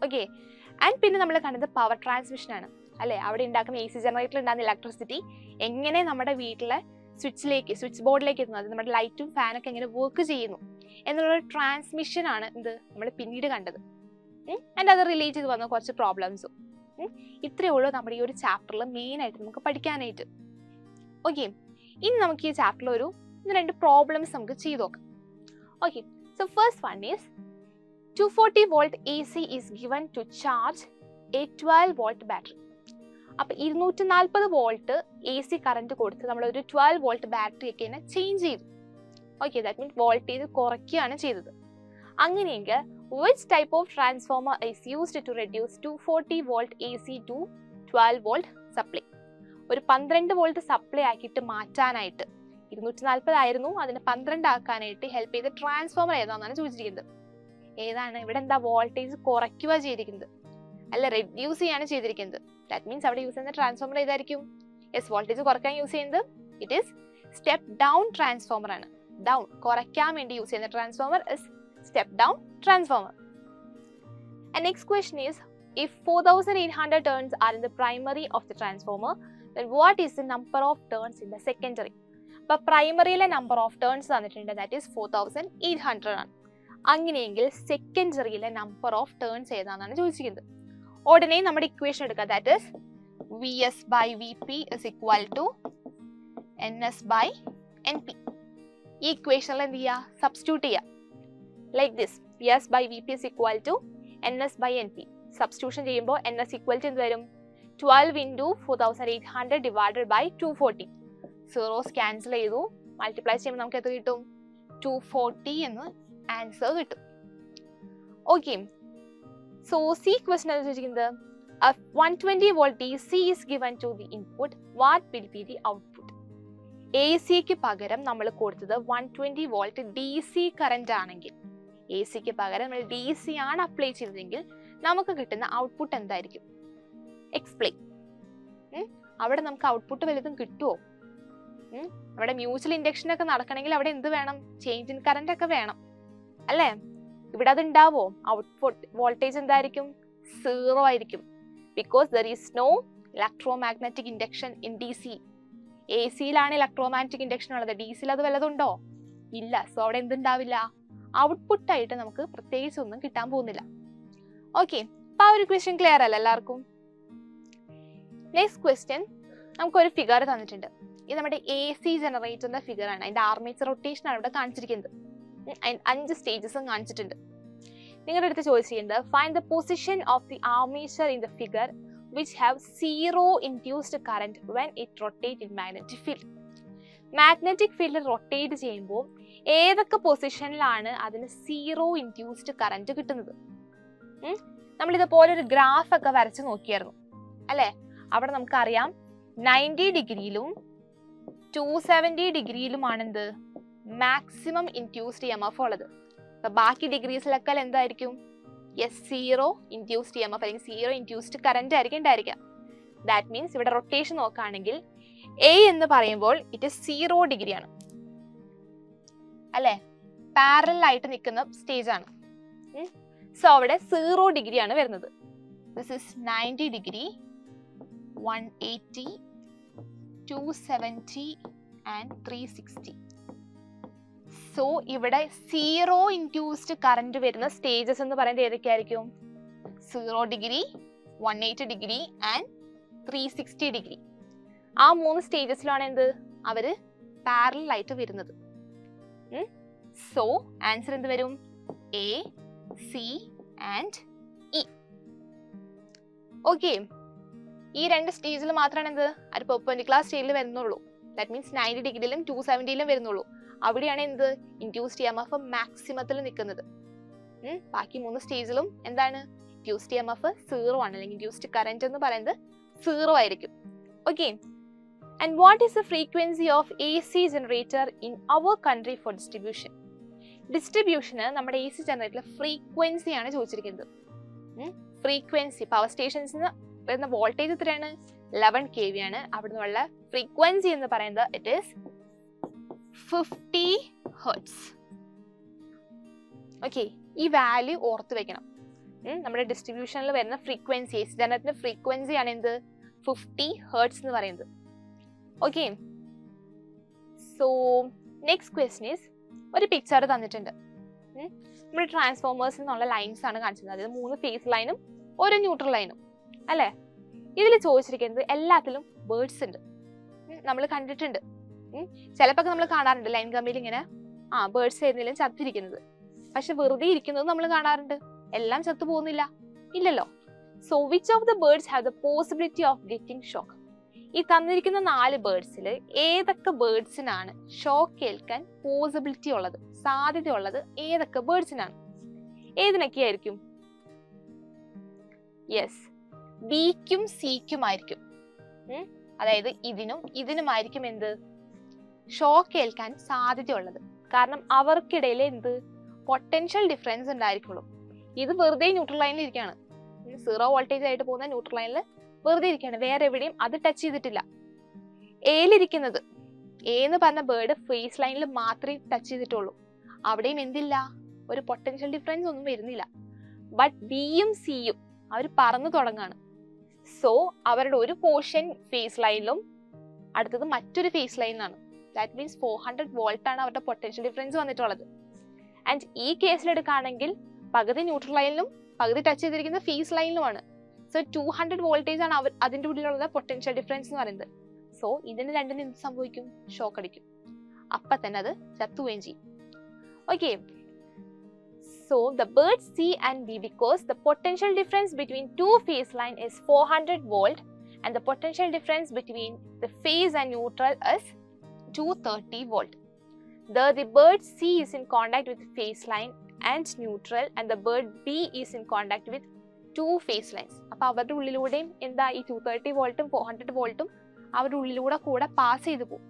[SPEAKER 1] ഓക്കെ, ആൻഡ് പിന്നെ നമ്മൾ കണ്ടത് പവർ ട്രാൻസ്മിഷൻ ആണ് അല്ലേ. അവിടെ ഉണ്ടാക്കുന്ന AC ജനറേറ്ററിൽ ഉണ്ടാകുന്ന ഇലക്ട്രിസിറ്റി എങ്ങനെ നമ്മുടെ വീട്ടിലെ സ്വിച്ച് ബോർഡിലേക്ക് എത്തുന്നു, അത് നമ്മുടെ ലൈറ്റും ഫാനൊക്കെ എങ്ങനെ വർക്ക് ചെയ്യുന്നു എന്നുള്ള ട്രാൻസ്മിഷൻ ആണ് എന്ത് നമ്മൾ പിന്നീട് കണ്ടത്. ആൻഡ് അത് റിലേറ്റ് ചെയ്ത് വന്ന കുറച്ച് പ്രോബ്ലംസും. ഇത്രയേ ഉള്ളൂ നമ്മുടെ ഈ ഒരു ചാപ്റ്ററിൽ മെയിൻ ആയിട്ട് നമുക്ക് പഠിക്കാനായിട്ട്. ഓക്കെ, ഇനി നമുക്ക് ഈ ചാപ്റ്ററിൽ ഒരു 2 പ്രോബ്ലംസ് നമുക്ക് ചെയ്ത് നോക്കാം. Okay, so first one is 240 volt AC is given to charge a 12 volt battery. അപ്പോൾ 240 വോൾട്ട് AC കറണ്ട് കൊടുത്ത് നമ്മളൊരു 12 വോൾട്ട് ബാറ്ററി ഒക്കെ ചേഞ്ച് ചെയ്തു. ഓക്കെ, ദാറ്റ് മീൻസ് വോൾട്ടേജ് കുറയ്ക്കുകയാണ് ചെയ്തത്. അങ്ങനെയെങ്കിൽ which type of transformer is used to reduce 240 volt AC to 12 volt supply? ഒരു 12 volt supply ആക്കിയിട്ട് മാറ്റാനായിട്ട് 240 ആയിരുന്നു, അതിനെ 12 ആക്കാനായിട്ട് ഹെൽപ്പ് ചെയ്ത ട്രാൻസ്ഫോമർ ഏതാണെന്നാണ് ചോദിച്ചിരിക്കുന്നത്. ഏതാണ് ഇവിടെ, എന്താ വോൾട്ടേജ് കുറയ്ക്കുക ചെയ്തിരിക്കുന്നത്, അല്ല റെഡ്യൂസ് ചെയ്യാണ് ചെയ്തിരിക്കുന്നത്. ദാറ്റ് മീൻസ് അവിടെ യൂസ് ചെയ്യുന്ന ട്രാൻസ്ഫോമർ ഏതായിരിക്കും? യെസ്, വോൾട്ടേജ് കുറയ്ക്കാൻ യൂസ് ചെയ്യുന്നത് it is step down transformer ആണ്. ഡൗൺ കുറയ്ക്കാൻ വേണ്ടി യൂസ് ചെയ്യുന്ന transformer is step down transformer. And next question is, if 4800 turns are in the primary of the transformer, then what is the number of turns in the secondary? അപ്പോൾ പ്രൈമറിയിലെ number of turns തന്നിട്ടുണ്ട്, that is 4800 ആണ്. അങ്ങനെയെങ്കിൽ സെക്കൻഡറിയിലെ number of turns ഏതാണെന്നാണ് ചോദിച്ചിരിക്കുന്നത്. ഉടനെ നമ്മുടെ equation എടുക്കുക, that is VS by VP is equal to NS by NP. ഈ ഇക്വേഷനിൽ എന്ത് ചെയ്യുക, സബ്സ്റ്റിറ്റ്യൂട്ട് ചെയ്യുക like this. VS by VP is equal to NS by NP. Substitution ചെയ്യുമ്പോൾ NS equal to എന്ത് വരും, 12 into 4800 divided by 240. Zeros cancel ചെയ്തു, multiply ചെയ്യുമ്പോൾ നമുക്ക് എത്ര കിട്ടും, 240 എന്ന് ആൻസർ കിട്ടും. ഓക്കെ, സോ സി ക്വസ്റ്റൻ എന്ന് ചോദിച്ചിരിക്കുന്നത് 120 volt DC is given to the input, what will be the output? AC-ക്ക് പകരം നമ്മൾ കൊടുത്തത് 120 വോൾട്ട് DC കറന്റ് ആണെങ്കിൽ, AC-ക്ക് പകരം നമ്മൾ DC ആണ് അപ്ലൈ ചെയ്തതെങ്കിൽ നമുക്ക് കിട്ടുന്ന ഔട്ട്പുട്ട് എന്തായിരിക്കും? എക്സ്പ്ലെയിൻ. അവിടെ നമുക്ക് ഔട്ട്പുട്ട് വലുതും കിട്ടുമോ? അവിടെ മ്യൂച്വൽ ഇൻഡക്ഷൻ ഒക്കെ നടക്കണമെങ്കിൽ അവിടെ എന്ത് വേണം, ചേഞ്ച് ഇൻ കറന്റ് ഒക്കെ വേണം അല്ലേ. ഇവിടെ അത് ഉണ്ടാവോ? ഔട്ട്പുട്ട് വോൾട്ടേജ് എന്തായിരിക്കും? 0 ആയിരിക്കും. Because there is no electromagnetic induction in DC. AC-യിലാണ് ഇലക്ട്രോ മാഗ്നറ്റിക് ഇൻഡക്ഷൻ ഉള്ളത്, DC-യിൽ അത് വല്ലതുണ്ടോ? ഇല്ല. സോ അവിടെ എന്തുണ്ടാവില്ല, ഔട്ട്പുട്ടായിട്ട് നമുക്ക് പ്രത്യേകിച്ച് ഒന്നും കിട്ടാൻ പോകുന്നില്ല. ഓക്കെ, അപ്പൊ ആ ഒരു ക്വസ്റ്റ്യൻ ക്ലിയർ അല്ല എല്ലാവർക്കും? നെക്സ്റ്റ് ക്വസ്റ്റ്യൻ, നമുക്കൊരു ഫിഗർ തന്നിട്ടുണ്ട്. ഇത് നമ്മുടെ AC ജനറേറ്ററിന്റെ ഫിഗർ ആണ്. അതിന്റെ ആർമേച്ചർ റൊട്ടേഷൻ ആണ് ഇവിടെ കാണിച്ചിരിക്കുന്നത്. 5 സ്റ്റേജസും കാണിച്ചിട്ടുണ്ട്. നിങ്ങളുടെ അടുത്ത് ചോദിച്ചിട്ടുണ്ട്, find the position of the armature in the figure which have zero induced current when it rotates in magnetic field. Magnetic field rotate ചെയ്യുമ്പോൾ ഏതൊക്കെ പൊസിഷനിലാണ് അതിന് 0 ഇൻഡ്യൂസ്ഡ് കറന്റ് കിട്ടുന്നത്? നമ്മൾ ഇതുപോലെ ഒരു ഗ്രാഫ് ഒക്കെ വരച്ച് നോക്കിയായിരുന്നു അല്ലെ. അവിടെ നമുക്കറിയാം 90 ഡിഗ്രിയിലും 270 ഡിഗ്രിയിലുമാണ് എന്ത് മാക്സിമം ഇൻഡ്യൂസ്ഡ് EMF ഉള്ളത്. ബാക്കി ഡിഗ്രീസിലൊക്കെ എന്തായിരിക്കും? യെസ്, 0 ഇൻഡ്യൂസ്ഡ് EMF അല്ലെങ്കിൽ 0 ഇൻഡ്യൂസ്ഡ് കറന്റ് ആയിരിക്കും ഉണ്ടായിരിക്കുക. ദാറ്റ് മീൻസ് ഇവിടെ റൊട്ടേഷൻ നോക്കുകയാണെങ്കിൽ A എന്ന് പറയുമ്പോൾ ഇറ്റ് 0 ഡിഗ്രി ആണ് അല്ലെ, പാരലൽ ആയിട്ട് നിൽക്കുന്ന സ്റ്റേജ് ആണ്. സോ അവിടെ 0 ഡിഗ്രി ആണ് വരുന്നത്. This is 90 degree, 180, 270 and 360. So ഇവിടെ 0 ഇൻഡ്യൂസ്ഡ് കറന്റ് വരുന്ന സ്റ്റേജസ് എന്ന് പറയുന്നത് ഏതൊക്കെയായിരിക്കും? 0 ഡിഗ്രി, 180 ഡിഗ്രി ആൻഡ് 360 ഡിഗ്രി. ആ 3 സ്റ്റേജസിലാണ് എന്ത് അവര് പാരലൽ ആയിട്ട് വരുന്നത്. സോ ആൻസർ എന്ത് വരും? A, C and E. Okay, ഈ രണ്ട് സ്റ്റേജിൽ മാത്രമാണ് എന്ത് ഒരു പെർപെൻഡിക്കുലർ സ്റ്റേജിൽ വരുന്നുള്ളൂ. ദാറ്റ് മീൻസ് 90 ഡിഗ്രിയിലും 270 വരുന്നുള്ളൂ. അവിടെയാണ് എന്ത് ഇൻഡ്യൂസ്ഡ് EMF മാക്സിമത്തിൽ നിൽക്കുന്നത്. ബാക്കി 3 സ്റ്റേജിലും എന്താണ് ഇൻഡ്യൂസ്ഡ് EMF 0 ആണ്, അല്ലെങ്കിൽ ഇൻഡ്യൂസ്ഡ് കറന്റ് എന്ന് പറയുന്നത് 0 ആയിരിക്കും. Okay, and what is the frequency of AC generator in our country for distribution? ഡിസ്ട്രിബ്യൂഷന് നമ്മുടെ AC ജനറേറ്ററിലെ ഫ്രീക്വൻസി ആണ് ചോദിച്ചിരിക്കുന്നത്. ഫ്രീക്വൻസി പവർ സ്റ്റേഷൻസിന് വരുന്ന വോൾട്ടേജ് എത്രയാണ്? 11 kV ആണ്. അവിടെ നിന്നുള്ള ഫ്രീക്വൻസി എന്ന് പറയുന്നത് ഇറ്റ് ഈസ് 50 Hz. ഓക്കെ, ഈ വാല്യൂ ഓർത്ത് വെക്കണം. നമ്മുടെ ഡിസ്ട്രിബ്യൂഷനിൽ വരുന്ന ഫ്രീക്വൻസി, AC ജനറേറ്ററിന്റെ ഫ്രീക്വൻസി ആണ് എന്ത് 50 Hz എന്ന് പറയുന്നത്. Okay, so next question is, ഒരു പിക്ചർ തന്നിട്ടുണ്ട്. നമ്മുടെ ട്രാൻസ്ഫോമേഴ്സിൽ നിന്നുള്ള ലൈൻസ് ആണ് കാണിച്ചത്. അതായത് 3 ഫേസ് ലൈനും ഒരു ന്യൂട്രൽ ലൈനും അല്ലേ. ഇതിൽ ചോദിച്ചിരിക്കുന്നത് എല്ലാത്തിലും ബേർഡ്സ് ഉണ്ട്. നമ്മൾ കണ്ടിട്ടുണ്ട്, ചിലപ്പോൾ നമ്മൾ കാണാറുണ്ട് ലൈൻ കമ്പിയിൽ ഇങ്ങനെ ബേർഡ്സ് ഏതെങ്കിലും ചത്തിരിക്കുന്നത്. പക്ഷെ വെറുതെ ഇരിക്കുന്നത് നമ്മൾ കാണാറുണ്ട്. എല്ലാം ചത്തു പോകുന്നില്ല, ഇല്ലല്ലോ. So which of the birds have the possibility of getting shock? ഈ തന്നിരിക്കുന്ന 4 ബേർഡ്സിൽ ഏതൊക്കെ ബേർഡ്സിനാണ് ഷോക്ക് ഏൽക്കാൻ പോസിബിലിറ്റി ഉള്ളത്, സാധ്യതയുള്ളത്? ഏതൊക്കെ ബേർഡ്സിനാണ്? ഏതിനൊക്കെയായിരിക്കും? യെസ്, ബിക്കും സിക്കും ആയിരിക്കും. അതായത് ഇതിനുമായിരിക്കും എന്ത് ഷോക്ക് ഏൽക്കാൻ സാധ്യതയുള്ളത്. കാരണം അവർക്കിടയിൽ എന്ത് പൊട്ടൻഷ്യൽ ഡിഫറൻസ് ഉണ്ടായിരിക്കുള്ളൂ. ഇത് വെറുതെ ന്യൂട്രൽ ലൈനിൽ ഇരിക്കുകയാണ്. 0 വോൾട്ടേജ് ആയിട്ട് പോകുന്ന ന്യൂട്രൽ ലൈനിൽ വെറുതെ ഇരിക്കുകയാണ്, വേറെ എവിടെയും അത് ടച്ച് ചെയ്തിട്ടില്ല. എയിലിരിക്കുന്നത്, എ എന്ന് പറഞ്ഞ ബേർഡ് ഫേസ് ലൈനിൽ മാത്രമേ ടച്ച് ചെയ്തിട്ടുള്ളൂ. അവിടെയും എന്തില്ല, ഒരു പൊട്ടൻഷ്യൽ ഡിഫറൻസ് ഒന്നും വരുന്നില്ല. ബട്ട് ബിയും സിയും അവർ പറന്നു തുടങ്ങാണ്. സോ അവരുടെ ഒരു പോർഷൻ ഫേസ് ലൈനിലും അടുത്തത് മറ്റൊരു ഫേസ് ലൈനിലാണ്. ദാറ്റ് മീൻസ് 400 വോൾട്ട് ആണ് അവരുടെ പൊട്ടൻഷ്യൽ ഡിഫറൻസ് വന്നിട്ടുള്ളത്. ആൻഡ് ഈ കേസിലെടുക്കുകയാണെങ്കിൽ പകുതി ന്യൂട്രൽ ലൈനിലും പകുതി ടച്ച് ചെയ്തിരിക്കുന്ന ഫേസ് ലൈനിലുമാണ്. സോ 200 വോൾട്ടേജ് ആണ് അതിന്റെ ഉള്ളിലുള്ള പൊട്ടൻഷ്യൽ ഡിഫറൻസ് എന്ന് പറയുന്നത്. സോ ഇതിന് രണ്ടിനും എന്ത് സംഭവിക്കും? ഷോക്ക് അടിക്കും. അപ്പൊ തന്നെ അത് ചത്തുകയും ചെയ്യും. Okay, so the birds C and B, because the potential difference between two phase line is 400 volt and the potential difference between the phase and neutral is 230 volt. The bird C is in contact with phase line and neutral and the bird B is in contact with two phase lines. അപ്പോൾ അവരുടെ ഉള്ളിലൂടെയും എന്താ ഈ 230 വോൾട്ടും 400 വോൾട്ടും അവരുടെ ഉള്ളിലൂടെ കൂടെ pass ചെയ്തു പോകും.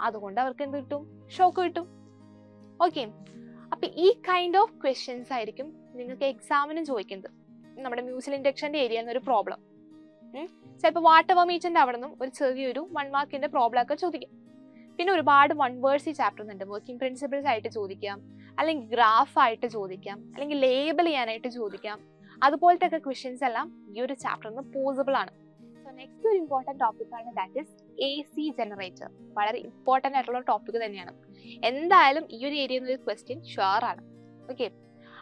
[SPEAKER 1] അതുകൊണ്ട് അവർക്ക് എന്ത് കിട്ടും? ഷോക്ക് കിട്ടും. ഓക്കെ, അപ്പൊ ഈ കൈൻഡ് ഓഫ് ക്വസ്റ്റ്യൻസ് ആയിരിക്കും നിങ്ങൾക്ക് എക്സാമിനും ചോദിക്കുന്നത്. നമ്മുടെ മ്യൂച്വൽ ഇൻഡക്ഷന്റെ ഏരിയ എന്നൊരു പ്രോബ്ലം, ചിലപ്പോൾ വാട്ടർ മീറ്ററിന്റെ അവിടെ നിന്നും ഒരു ചെറിയൊരു 1 മാർക്കിന്റെ പ്രോബ്ലം ഒക്കെ ചോദിക്കാം. പിന്നെ ഒരുപാട് 1 വേർഡ്സ് ഈ ചാപ്റ്റർ ഉണ്ട്. വർക്കിംഗ് പ്രിൻസിപ്പിൾസ് ആയിട്ട് ചോദിക്കാം, അല്ലെങ്കിൽ ഗ്രാഫ് ആയിട്ട് ചോദിക്കാം, അല്ലെങ്കിൽ ലേബൽ ചെയ്യാനായിട്ട് ചോദിക്കാം. അതുപോലത്തെ ഒക്കെ ക്വസ്റ്റ്യൻസ് എല്ലാം ഈ ഒരു ചാപ്റ്ററിന് പോസിബിൾ ആണ്. സോ നെക്സ്റ്റ് ഒരു ഇമ്പോർട്ടന്റ് ടോപ്പിക് ആണ്, ദാറ്റ് ഇസ് AC ജനറേറ്റർ. വളരെ ഇമ്പോർട്ടന്റ് ആയിട്ടുള്ള ടോപ്പിക് തന്നെയാണ്. എന്തായാലും ഈ ഒരു ഏരിയ എന്നൊരു ക്വസ്റ്റ്യൻ ഷുവർ ആണ്. ഓക്കെ,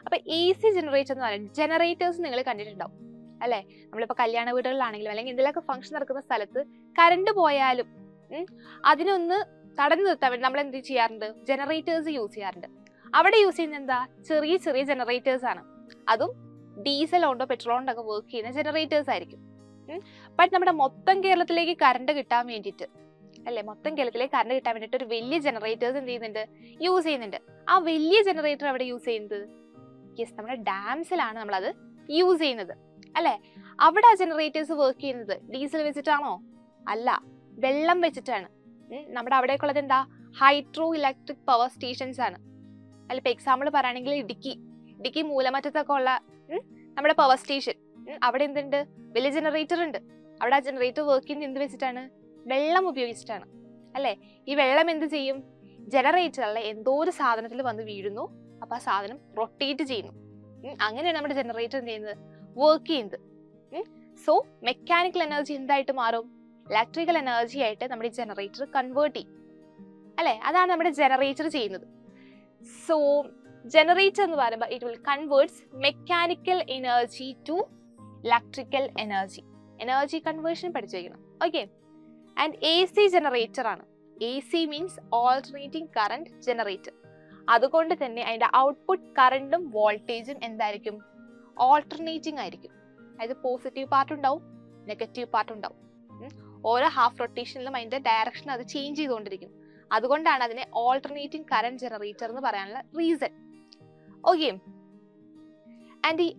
[SPEAKER 1] അപ്പൊ AC ജനറേറ്റർ എന്ന് പറയുന്നത് ജനറേറ്റേഴ്സ് നിങ്ങൾ കണ്ടിട്ടുണ്ടാവും അല്ലെ. നമ്മളിപ്പോ കല്യാണ വീടുകളിലാണെങ്കിലും അല്ലെങ്കിൽ എന്തെങ്കിലുമൊക്കെ ഫംഗ്ഷൻ നടക്കുന്ന സ്ഥലത്ത് കറണ്ട് പോയാലും അതിനൊന്ന് തടഞ്ഞു നിർത്താൻ വേണ്ടി നമ്മൾ എന്ത് ചെയ്യാറുണ്ട്? ജനറേറ്റേഴ്സ് യൂസ് ചെയ്യാറുണ്ട്. അവിടെ യൂസ് ചെയ്യുന്നത് എന്താ? ചെറിയ ചെറിയ ജനറേറ്റേഴ്സ് ആണ്. അതും ഡീസൽ കൊണ്ടോ പെട്രോൾ കൊണ്ടോ ഒക്കെ വർക്ക് ചെയ്യുന്ന ജനറേറ്റേഴ്സ് ആയിരിക്കും. ബട്ട് നമ്മുടെ മൊത്തം കേരളത്തിലേക്ക് കറണ്ട് കിട്ടാൻ വേണ്ടിയിട്ട് അല്ലെ, മൊത്തം കേരളത്തിലേക്ക് കറണ്ട് കിട്ടാൻ വേണ്ടിയിട്ട് ഒരു വലിയ ജനറേറ്റേഴ്സ് എന്ത് ചെയ്യുന്നുണ്ട്? യൂസ് ചെയ്യുന്നുണ്ട്. ആ വലിയ ജനറേറ്റർ അവിടെ യൂസ് ചെയ്യുന്നത് യെസ് നമ്മുടെ ഡാംസിലാണ് നമ്മളത് യൂസ് ചെയ്യുന്നത് അല്ലെ. അവിടെ ആ ജനറേറ്റേഴ്സ് വർക്ക് ചെയ്യുന്നത് ഡീസൽ വെച്ചിട്ടാണോ? അല്ല, വെള്ളം വെച്ചിട്ടാണ്. നമ്മുടെ അവിടേക്കുള്ളത് എന്താ? ഹൈഡ്രോ ഇലക്ട്രിക് പവർ സ്റ്റേഷൻസ് ആണ്. അല്ല, ഇപ്പൊ എക്സാമ്പിൾ പറയുകയാണെങ്കിൽ ഇടുക്കി മൂലമറ്റത്തൊക്കെ ഉള്ള നമ്മുടെ പവർ സ്റ്റേഷൻ, അവിടെ എന്തുണ്ട്? വലിയ ജനറേറ്റർ ഉണ്ട്. അവിടെ ആ ജനറേറ്റർ വർക്ക് ചെയ്യുന്നത് എന്ത് വെച്ചിട്ടാണ്? വെള്ളം ഉപയോഗിച്ചിട്ടാണ് അല്ലെ. ഈ വെള്ളം എന്ത് ചെയ്യും? ജനറേറ്ററിലെ എന്തോ ഒരു സാധനത്തിൽ വന്ന് വീഴുന്നു. അപ്പൊ ആ സാധനം റൊട്ടേറ്റ് ചെയ്യുന്നു. അങ്ങനെയാണ് നമ്മുടെ ജനറേറ്റർ എന്ത് ചെയ്യുന്നത്? വർക്ക് ചെയ്യുന്നത്. സോ മെക്കാനിക്കൽ എനർജി എന്തായിട്ട് മാറും? ഇലക്ട്രിക്കൽ എനർജി ആയിട്ട് നമ്മുടെ ജനറേറ്റർ കൺവേർട്ട് ചെയ്യും അല്ലെ. അതാണ് നമ്മുടെ ജനറേറ്റർ ചെയ്യുന്നത്. സോ ജനറേറ്റർ എന്ന് പറയുമ്പോൾ it will converts mechanical energy to electrical energy. Energy conversion പഠിച്ചു വയ്ക്കണം. ഓക്കെ, ആൻഡ് AC ജനറേറ്റർ ആണ്. AC means alternating current generator. അതുകൊണ്ട് തന്നെ അതിന്റെ ഔട്ട്പുട്ട് കറണ്ടും വോൾട്ടേജും എന്തായിരിക്കും? ഓൾട്ടർനേറ്റിംഗ് ആയിരിക്കും. അതായത് പോസിറ്റീവ് പാർട്ട് ഉണ്ടാവും, നെഗറ്റീവ് പാർട്ട് ഉണ്ടാവും. ഓരോ ഹാഫ് റൊട്ടേഷനിലും അതിന്റെ ഡയറക്ഷൻ അത് ചേഞ്ച് ചെയ്തുകൊണ്ടിരിക്കും. അതുകൊണ്ടാണ് അതിനെ ഓൾട്ടർനേറ്റിംഗ് കറന്റ് ജനറേറ്റർ എന്ന് പറയാനുള്ള റീസൺ. ഓക്കെ, ആൻഡ് ഈ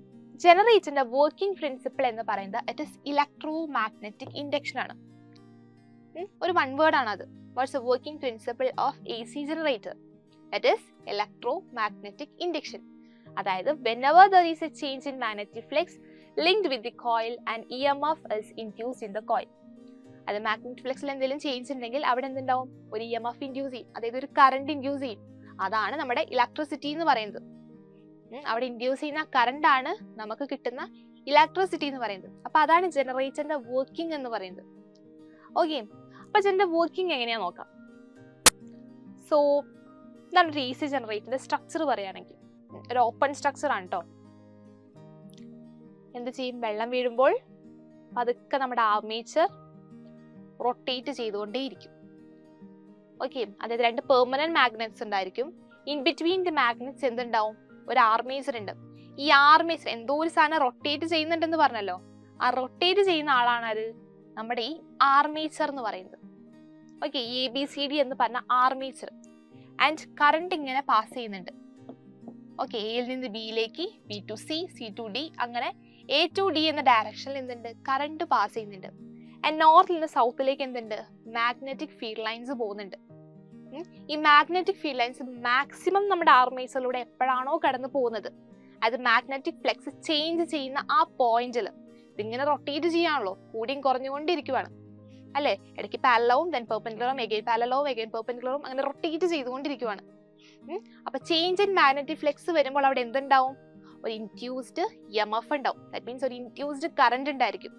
[SPEAKER 1] ജനറേറ്ററിന്റെ വർക്കിംഗ് പ്രിൻസിപ്പിൾ എന്ന് പറയുന്നത് it is electro magnetic induction ആണ്. ഒരു വൺ വേർഡ് ആണ് അത്. What's the working principle of A C generator? It is electro magnetic induction. അതായത് whenever there is a change in magnetic flux linked with the coil, an EMF is induced in the coil. അത് magnetic ഫ്ലക്സിൽ എന്തെങ്കിലും change ഉണ്ടെങ്കിൽ അവിടെ എന്തുണ്ടാവും? ഒരു EMF induce ചെയ്യും, അതായത് ഒരു കറണ്ട് ഇൻഡ്യൂസ് ചെയ്യും. അതാണ് നമ്മുടെ ഇലക്ട്രിസിറ്റി എന്ന് പറയുന്നത്. അവിടെ ഇൻഡ്യൂസ് ചെയ്യുന്ന കറണ്ട് ആണ് നമുക്ക് കിട്ടുന്ന ഇലക്ട്രിസിറ്റി എന്ന് പറയുന്നത്. അപ്പൊ അതാണ് ജനറേറ്ററിന്റെ വർക്കിംഗ് എന്ന് പറയുന്നത്. ഓക്കെ, അപ്പൊ ഇതിന്റെ വർക്കിംഗ് എങ്ങനെയാ നോക്കാം. സോ ഇതാണ് ഒരു AC ജനറേറ്ററിന്റെ സ്ട്രക്ചർ പറയുകയാണെങ്കിൽ ഒരു ഓപ്പൺ സ്ട്രക്ചർ ആണ് കേട്ടോ. എന്ത് ചെയ്യും? വെള്ളം വീഴുമ്പോൾ പതുക്കെ നമ്മുടെ ആർമേച്ചർ റൊട്ടേറ്റ് ചെയ്തുകൊണ്ടേയിരിക്കും. ഓക്കെ, അതായത് രണ്ട് പെർമനന്റ് മാഗ്നറ്റ്സ് ഉണ്ടായിരിക്കും. ഇൻ ബിറ്റ്വീൻ ദി മാഗ്നറ്റ്സ് എന്തുണ്ടാവും? ഒരു ആർമേച്ചർ ഉണ്ട്. ഈ ആർമേച്ചർ എന്തോ ഒരു സാധനം റൊട്ടേറ്റ് ചെയ്യുന്നുണ്ടെന്ന് പറഞ്ഞല്ലോ, ആ റൊട്ടേറ്റ് ചെയ്യുന്ന ആളാണ് അത് നമ്മുടെ ഈ ആർമേച്ചർ എന്ന് പറയുന്നത്. ഓക്കെ, ABCD എന്ന് പറഞ്ഞ ആർമേച്ചർ. ആൻഡ് കറണ്ട് ഇങ്ങനെ പാസ് ചെയ്യുന്നുണ്ട്. ഓക്കെ, എയിൽ നിന്ന് ബിയിലേക്ക്, B to C, C to D, അങ്ങനെ A to D എന്ന ഡയറക്ഷനിൽ എന്തുണ്ട്? കറണ്ട് പാസ് ചെയ്യുന്നുണ്ട്. ആൻഡ് നോർത്തിൽ നിന്ന് സൗത്തിലേക്ക് എന്തുണ്ട്? മാഗ്നറ്റിക് ഫീൽഡ് ലൈൻസ് പോകുന്നുണ്ട്. ഈ മാഗ്നറ്റിക് ഫീൽഡ് ലൈൻസ് മാക്സിമം നമ്മുടെ ആർമേച്ചറിലൂടെ എപ്പോഴാണോ കടന്നു പോകുന്നത്, അത് മാഗ്നറ്റിക് ഫ്ലക്സ് ചേഞ്ച് ചെയ്യുന്ന ആ പോയിന്റിൽ ഇതിങ്ങനെ റൊട്ടേറ്റ് ചെയ്യാണല്ലോ, കൂടിയും കുറഞ്ഞുകൊണ്ടിരിക്കുവാണ് അല്ലെ. ഇടയ്ക്ക് പാരലവും ദെൻ പെർപെൻഡിക്കുലറും എഗൈൻ പാരലവും എഗൈൻ പെർപെൻഡിക്കുലറും അങ്ങനെ റൊട്ടേറ്റ് ചെയ്തുകൊണ്ടിരിക്കുവാണ്. അപ്പൊ ചേഞ്ച് ഇൻ മാഗ്നറ്റിക് ഫ്ലക്സ് വരുമ്പോൾ അവിടെ എന്തുണ്ടാവും? ഒരു ഇൻഡ്യൂസ്ഡ് EMF ഉണ്ടാവും. ദാറ്റ് മീൻസ് ഒരു ഇൻഡ്യൂസ്ഡ് കറന്റ് ഉണ്ടായിരിക്കും.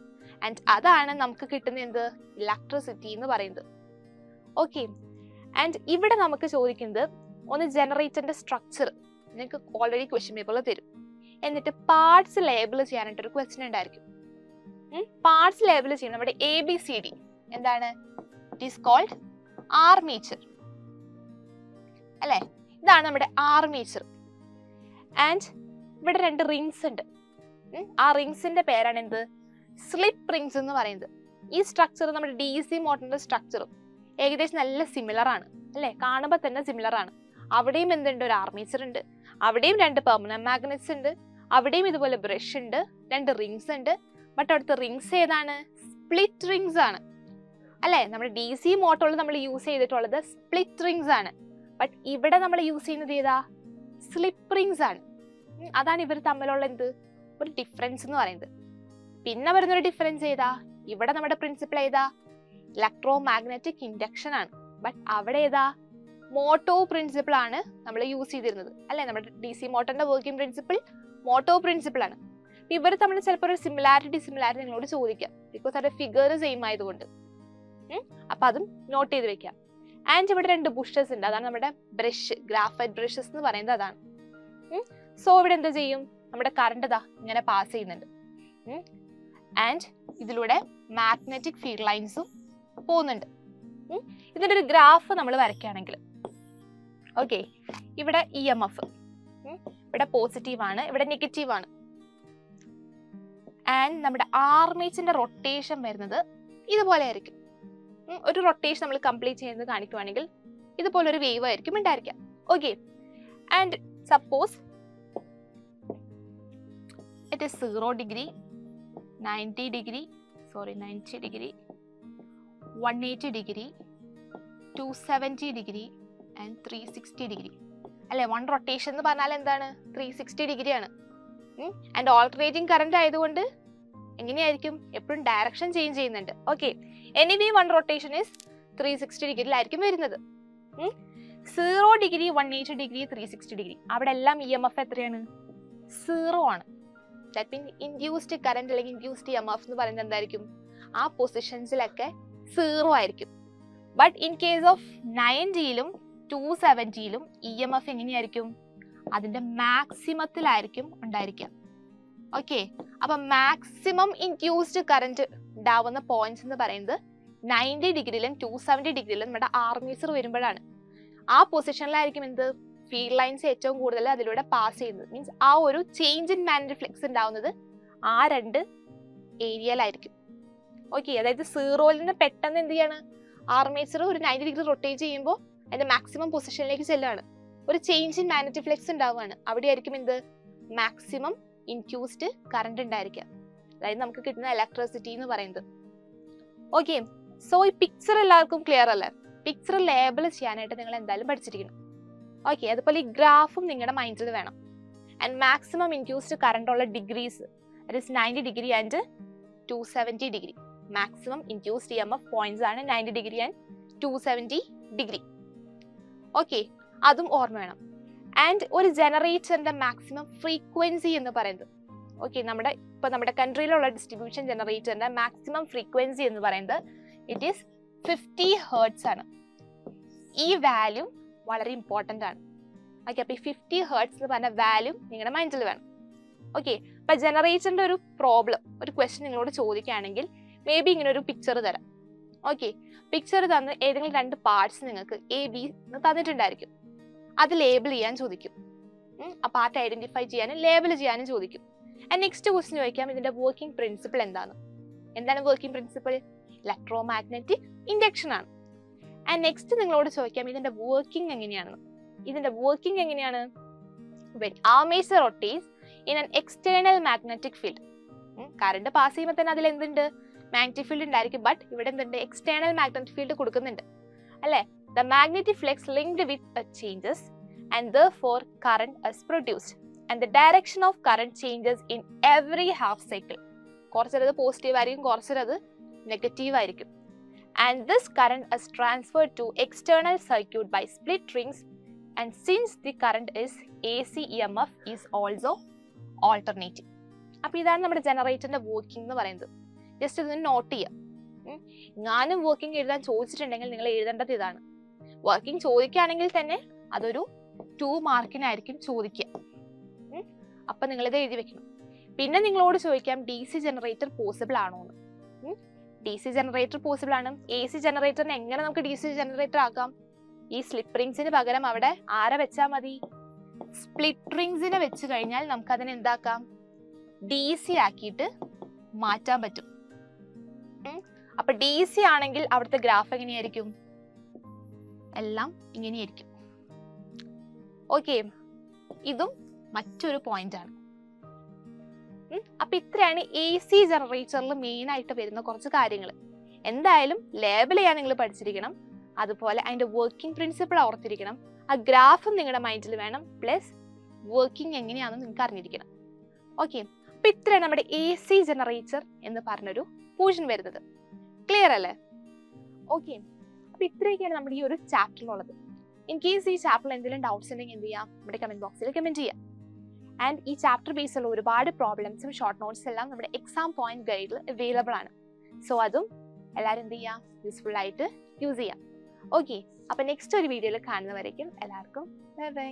[SPEAKER 1] ആൻഡ് അതാണ് നമുക്ക് കിട്ടുന്ന എന്ത്? ഇലക്ട്രിസിറ്റി എന്ന് പറയുന്നത്. ഓക്കെ, ആൻഡ് ഇവിടെ നമുക്ക് ചോദിക്കുന്നത് ഒന്ന് ജനറേറ്ററിന്റെ സ്ട്രക്ചർ നിങ്ങൾക്ക് ഓൾറെഡി ക്വസ്റ്റ്യൻ പേപ്പറിൽ തരും. എന്നിട്ട് പാർട്സ് ലേബിൾ ചെയ്യാനായിട്ട് ഒരു ക്വസ്റ്റ്യൻ ഉണ്ടായിരിക്കും. പാർട്സ് ലേബിൾ ചെയ്യും നമ്മുടെ ABCD എന്താണ്? ഇറ്റ് ഈസ് കോൾഡ് ആർമേച്ചർ അല്ലെ. ഇതാണ് നമ്മുടെ ആർമേച്ചർ. ആൻഡ് ഇവിടെ രണ്ട് റിങ്സ് ഉണ്ട്. ആ റിങ്സിന്റെ പേരാണ് എന്ത്? സ്ലിപ്പ് റിങ്സ് എന്ന് പറയുന്നത്. ഈ സ്ട്രക്ചർ നമ്മുടെ DC മോട്ടറിന്റെ സ്ട്രക്ചറും ഏകദേശം നല്ല സിമിലർ ആണ് അല്ലെ, കാണുമ്പോൾ തന്നെ സിമിലർ ആണ്. അവിടെയും എന്തുണ്ട്? ഒരു ആർമേച്ചർ ഉണ്ട്. അവിടെയും രണ്ട് പെർമനന്റ് മാഗ്നറ്റ്സ് ഉണ്ട്. അവിടെയും ഇതുപോലെ ബ്രഷ് ഉണ്ട്, രണ്ട് റിങ്സ് ഉണ്ട്. ബട്ട് അവിടുത്തെ റിങ്സ് ഏതാണ്? സ്പ്ലിറ്റ് റിങ്സ് ആണ് അല്ലെ. നമ്മുടെ DC മോട്ടോറിൽ നമ്മൾ യൂസ് ചെയ്തിട്ടുള്ളത് സ്പ്ലിറ്റ് റിങ്സ് ആണ്. ബട്ട് ഇവിടെ നമ്മൾ യൂസ് ചെയ്യുന്നത് ഏതാ? സ്ലിപ്പ് റിങ്സ് ആണ്. അതാണ് ഇവർ തമ്മിലുള്ള എന്ത്? ഒരു ഡിഫറൻസ് എന്ന് പറയുന്നത്. പിന്നെ വരുന്നൊരു ഡിഫറൻസ് ഏതാ? ഇവിടെ നമ്മുടെ പ്രിൻസിപ്പിൾ ഏതാ? ഇലക്ട്രോ മാഗ്നറ്റിക് ഇൻഡക്ഷൻ ആണ്. ബട്ട് അവിടെ ഏതാ? മോട്ടോ പ്രിൻസിപ്പിൾ ആണ് നമ്മൾ യൂസ് ചെയ്തിരുന്നത് അല്ലെ. നമ്മുടെ DC മോട്ടറിന്റെ വർക്കിംഗ് പ്രിൻസിപ്പിൾ മോട്ടോ പ്രിൻസിപ്പിൾ ആണ്. ഇവർ തമ്മിൽ ചിലപ്പോൾ ഒരു സിമിലാരിറ്റി നിങ്ങളോട് ചോദിക്കാം, ബിക്കോസ് അവരുടെ ഫിഗർ സെയിം ആയതുകൊണ്ട്. അപ്പൊ അതും നോട്ട് ചെയ്ത് വെക്കാം. ആൻഡ് ഇവിടെ രണ്ട് ബുഷസ് ഉണ്ട്, അതാണ് നമ്മുടെ ബ്രഷ്, ഗ്രാഫൈറ്റ് ബ്രഷസ് എന്ന് പറയുന്നത് അതാണ്. സോ ഇവിടെ എന്താ ചെയ്യും? നമ്മുടെ കറണ്ട് ഇതാ ഇങ്ങനെ പാസ് ചെയ്യുന്നുണ്ട്. ആൻഡ് ഇതിലൂടെ മാഗ്നറ്റിക് ഫീൽഡ് ലൈൻസും പോകുന്നുണ്ട്. ഇതിന്റെ ഒരു ഗ്രാഫ് നമ്മൾ വരയ്ക്കുകയാണെങ്കിൽ ഓക്കെ, ഇവിടെ EMF ഇവിടെ പോസിറ്റീവ് ആണ്, ഇവിടെ നെഗറ്റീവ് ആണ്. ആൻഡ് നമ്മുടെ ആർമേച്ചറിന്റെ റൊട്ടേഷൻ വരുന്നത് ഇതുപോലെ ആയിരിക്കും. ഒരു റൊട്ടേഷൻ നമ്മൾ കംപ്ലീറ്റ് ചെയ്യുന്നത് കാണിക്കുവാണെങ്കിൽ ഇതുപോലെ ഒരു വേവ് ആയിരിക്കും ഉണ്ടായിരിക്കാം. Okay, and suppose it is 0 degree, 90 degree, 180 degree, 270 degree and 360 degree അല്ലെ. വൺ റൊട്ടേഷൻ എന്ന് പറഞ്ഞാൽ എന്താണ്? 360 ഡിഗ്രിയാണ്. ആൻഡ് ഓൾട്ടർനേറ്റിംഗ് കറന്റ് ആയതുകൊണ്ട് എങ്ങനെയായിരിക്കും? എപ്പോഴും ഡയറക്ഷൻ ചേഞ്ച് ചെയ്യുന്നുണ്ട്. Okay, anyway one rotation is 360 ഡിഗ്രിയിലായിരിക്കും വരുന്നത്. 0 ഡിഗ്രി, 180 ഡിഗ്രി, 360 ഡിഗ്രി അവിടെ എല്ലാം EMF എത്രയാണ്? 0 ആണ്. ദാറ്റ് മീൻസ് ഇൻഡ്യൂസ്ഡ് കറന്റ് അല്ലെങ്കിൽ ഇൻഡ്യൂസ്ഡ് EMF എന്ന് പറയുന്നത് എന്തായിരിക്കും? ആ പൊസിഷൻസിലൊക്കെ 0 ആയിരിക്കും. ബട്ട് ഇൻ കേസ് ഓഫ് 90ലും 270ലും EMF എങ്ങനെയായിരിക്കും? അതിന്റെ മാക്സിമത്തിലായിരിക്കും ഉണ്ടായിരിക്കുക. ഓക്കെ, അപ്പൊ മാക്സിമം ഇൻഡ്യൂസ്ഡ് കറന്റ് ഉണ്ടാവുന്ന പോയിന്റ്സ് എന്ന് പറയുന്നത് 90 ഡിഗ്രിയിലും 270 ഡിഗ്രിയിലും നമ്മുടെ ആർമേച്ചർ വരുമ്പോഴാണ്. ആ പൊസിഷനിലായിരിക്കും എന്ത്? ഫീൽഡ് ലൈൻസ് ഏറ്റവും കൂടുതൽ അതിലൂടെ പാസ് ചെയ്യുന്നത്. മീൻസ് ആ ഒരു ചേഞ്ച് ഇൻ മാഗ്നറ്റിക് ഫ്ലക്സ് ഉണ്ടാവുന്നത് ആ രണ്ട് ഏരിയയിലായിരിക്കും. ഓക്കെ, അതായത് സീറോയിൽ നിന്ന് പെട്ടെന്ന് എന്ത് ചെയ്യാണ്, ആർമേച്ചർ ഒരു 90 ഡിഗ്രി റൊട്ടേറ്റ് ചെയ്യുമ്പോൾ അതിന്റെ മാക്സിമം പൊസിഷനിലേക്ക് ചെല്ലുകയാണ്. ഒരു ചേഞ്ച് ഇൻ മാഗ്നറ്റിക് ഫ്ലക്സ് ഉണ്ടാവുകയാണ്. അവിടെ ആയിരിക്കും എന്ത്, മാക്സിമം ഇൻഡ്യൂസ്ഡ് കറണ്ട് ഉണ്ടായിരിക്കുക. അതായത് നമുക്ക് കിട്ടുന്ന ഇലക്ട്രിസിറ്റി എന്ന് പറയുന്നത്. ഓക്കെ, സോ ഈ പിക്ചർ എല്ലാവർക്കും ക്ലിയർ അല്ലേ? പിക്ചർ ലേബിൾ ചെയ്യാനായിട്ട് നിങ്ങൾ എന്തായാലും പഠിച്ചിരിക്കണം. ഓക്കെ, അതുപോലെ ഈ ഗ്രാഫും നിങ്ങളുടെ മൈൻഡിൽ വേണം. ആൻഡ് മാക്സിമം ഇൻഡ്യൂസ്ഡ് കറണ്ട് ഉള്ള degrees, that is 90 degree and 270 degree. Maximum induced EMF points ആണ് 90 ഡിഗ്രി ആൻഡ് 270 ഡിഗ്രി. ഓക്കെ, അതും ഓർമ്മ വേണം. ആൻഡ് ഒരു ജനറേറ്ററിന്റെ മാക്സിമം ഫ്രീക്വൻസി എന്ന് പറയുന്നത്, ഓക്കെ, നമ്മുടെ കൺട്രിയിലുള്ള ഡിസ്ട്രിബ്യൂഷൻ ജനറേറ്ററിന്റെ മാക്സിമം ഫ്രീക്വൻസി എന്ന് പറയുന്നത് ഇറ്റ് ഈസ് 50 ഹെർട്സ് ആണ്. ഈ വാല്യൂ വളരെ ഇമ്പോർട്ടൻ്റ് ആണ്. ഓക്കെ, അപ്പൊ ഈ 50 ഹെർട്സ് എന്ന് പറഞ്ഞ വാല്യൂ നിങ്ങളുടെ മൈൻഡിൽ വേണം. ഓക്കെ, അപ്പൊ ജനറേറ്ററിന്റെ ഒരു പ്രോബ്ലം, ഒരു ക്വസ്റ്റ്യൻ നിങ്ങളോട് ചോദിക്കുകയാണെങ്കിൽ മേ ബി ഇങ്ങനെ ഒരു പിക്ചർ തരാം. ഓക്കെ, പിക്ചർ തന്ന് ഏതെങ്കിലും 2 പാർട്സ് നിങ്ങൾക്ക് A-B തന്നിട്ടുണ്ടായിരിക്കും. അത് ലേബിൾ ചെയ്യാൻ ചോദിക്കും. ആ പാർട്ട് ഐഡന്റിഫൈ ചെയ്യാനും ലേബിൾ ചെയ്യാനും ചോദിക്കും. ആൻഡ് നെക്സ്റ്റ് ക്വസ്റ്റ്യൻ ചോദിക്കാം, ഇതിന്റെ വർക്കിംഗ് പ്രിൻസിപ്പിൾ എന്താണ് working principle? Electro magnetic induction ആണ്. ആൻഡ് നെക്സ്റ്റ് നിങ്ങളോട് ചോദിക്കാം ഇതിന്റെ വർക്കിംഗ് എങ്ങനെയാണ്. When armature rotates in an external magnetic field, current pass ചെയ്യുമ്പോൾ തന്നെ അതിൽ എന്തുണ്ട്, മാഗ്നറ്റിക് ഫീൽഡ് ഉണ്ടായിരിക്കും. ബട്ട് ഇവിടെ എന്തുണ്ട്, എക്സ്റ്റേണൽ മാഗ്നറ്റിക് ഫീൽഡ് കൊടുക്കുന്നുണ്ട് അല്ലെ? The magnetic flux linked with changes and therefore current is produced, and the direction of current changes in every half cycle. കുറച്ചത് പോസിറ്റീവ് ആയിരിക്കും, കുറച്ചത് നെഗറ്റീവ് ആയിരിക്കും. And this current is transferred to external circuit by split rings, and since the current is AC, EMF is also alternating. അപ്പോൾ ഇതാണ് നമ്മുടെ ജനറേറ്ററിന്റെ working എന്ന് പറയുന്നത്. ജസ്റ്റ് ഇതൊന്ന് നോട്ട് ചെയ്യാം. ഞാനും വർക്കിംഗ് എഴുതാൻ ചോദിച്ചിട്ടുണ്ടെങ്കിൽ നിങ്ങൾ എഴുതേണ്ടത് ഇതാണ്. വർക്കിംഗ് ചോദിക്കുകയാണെങ്കിൽ തന്നെ അതൊരു 2 മാർക്കിനായിരിക്കും ചോദിക്കുക. അപ്പൊ നിങ്ങളിത് എഴുതി വെക്കണം. പിന്നെ നിങ്ങളോട് ചോദിക്കാം DC ജനറേറ്റർ പോസിബിൾ ആണോ എന്ന്. DC ജനറേറ്റർ പോസിബിൾ ആണ്. AC ജനറേറ്ററിനെ എങ്ങനെ നമുക്ക് DC ജനറേറ്റർ ആക്കാം? ഈ സ്ലിപ്പ് റിങ്സിന് പകരം അവിടെ ആരെ വെച്ചാൽ മതി? സ്പ്ലിറ്റ് റിങ്സിനെ വെച്ച് കഴിഞ്ഞാൽ നമുക്ക് അതിനെ എന്താക്കാം? DC ആക്കിയിട്ട് മാറ്റാൻ പറ്റും. അപ്പൊ DC ആണെങ്കിൽ അവിടുത്തെ ഗ്രാഫ് എങ്ങനെയായിരിക്കും? എല്ലാം ഇങ്ങനെയായിരിക്കും. ഓക്കെ, ഇതും മറ്റൊരു പോയിന്റ് ആണ്. അപ്പൊ ഇത്രയാണ് AC ജനറേറ്ററിൽ മെയിൻ ആയിട്ട് വരുന്ന കുറച്ച് കാര്യങ്ങൾ. എന്തായാലും ലേബിൾ ചെയ്യാൻ നിങ്ങൾ പഠിച്ചിരിക്കണം. അതുപോലെ അതിന്റെ വർക്കിംഗ് പ്രിൻസിപ്പിൾ ഓർത്തിരിക്കണം. ആ ഗ്രാഫും നിങ്ങളുടെ മൈൻഡിൽ വേണം. പ്ലസ് വർക്കിംഗ് എങ്ങനെയാണെന്ന് നിങ്ങൾക്ക് അറിഞ്ഞിരിക്കണം. ഓക്കെ, അപ്പൊ ഇത്രയാണ് നമ്മുടെ AC ജനറേറ്റർ എന്ന് പറഞ്ഞൊരു പോർഷൻ വരുന്നത്. ക്ലിയർ അല്ലേ? ഓക്കെ, അപ്പൊ ഇത്രയൊക്കെയാണ് നമ്മുടെ ഈ ഒരു ചാപ്റ്ററിലുള്ളത്. ഇൻ കേസ് ഈ ചാപ്റ്ററിൽ എന്തെങ്കിലും ഡൗട്ട്സ് ഉണ്ടെങ്കിൽ എന്ത് ചെയ്യാം, നമ്മുടെ കമന്റ് ബോക്സിൽ കമന്റ് ചെയ്യാം. ആൻഡ് ഈ ചാപ്റ്റർ ബേസിലുള്ള ഒരുപാട് പ്രോബ്ലംസും ഷോർട്ട് നോട്ട്സ് എല്ലാം നമ്മുടെ എക്സാം പോയിന്റ് ഗൈഡിൽ അവൈലബിൾ ആണ്. സോ അതും എല്ലാവരും എന്ത് ചെയ്യാം, യൂസ്ഫുൾ ആയിട്ട് യൂസ് ചെയ്യാം. ഓക്കെ, അപ്പൊ നെക്സ്റ്റ് ഒരു വീഡിയോയിൽ കാണുന്നവരേക്കും എല്ലാവർക്കും ബൈ ബൈ.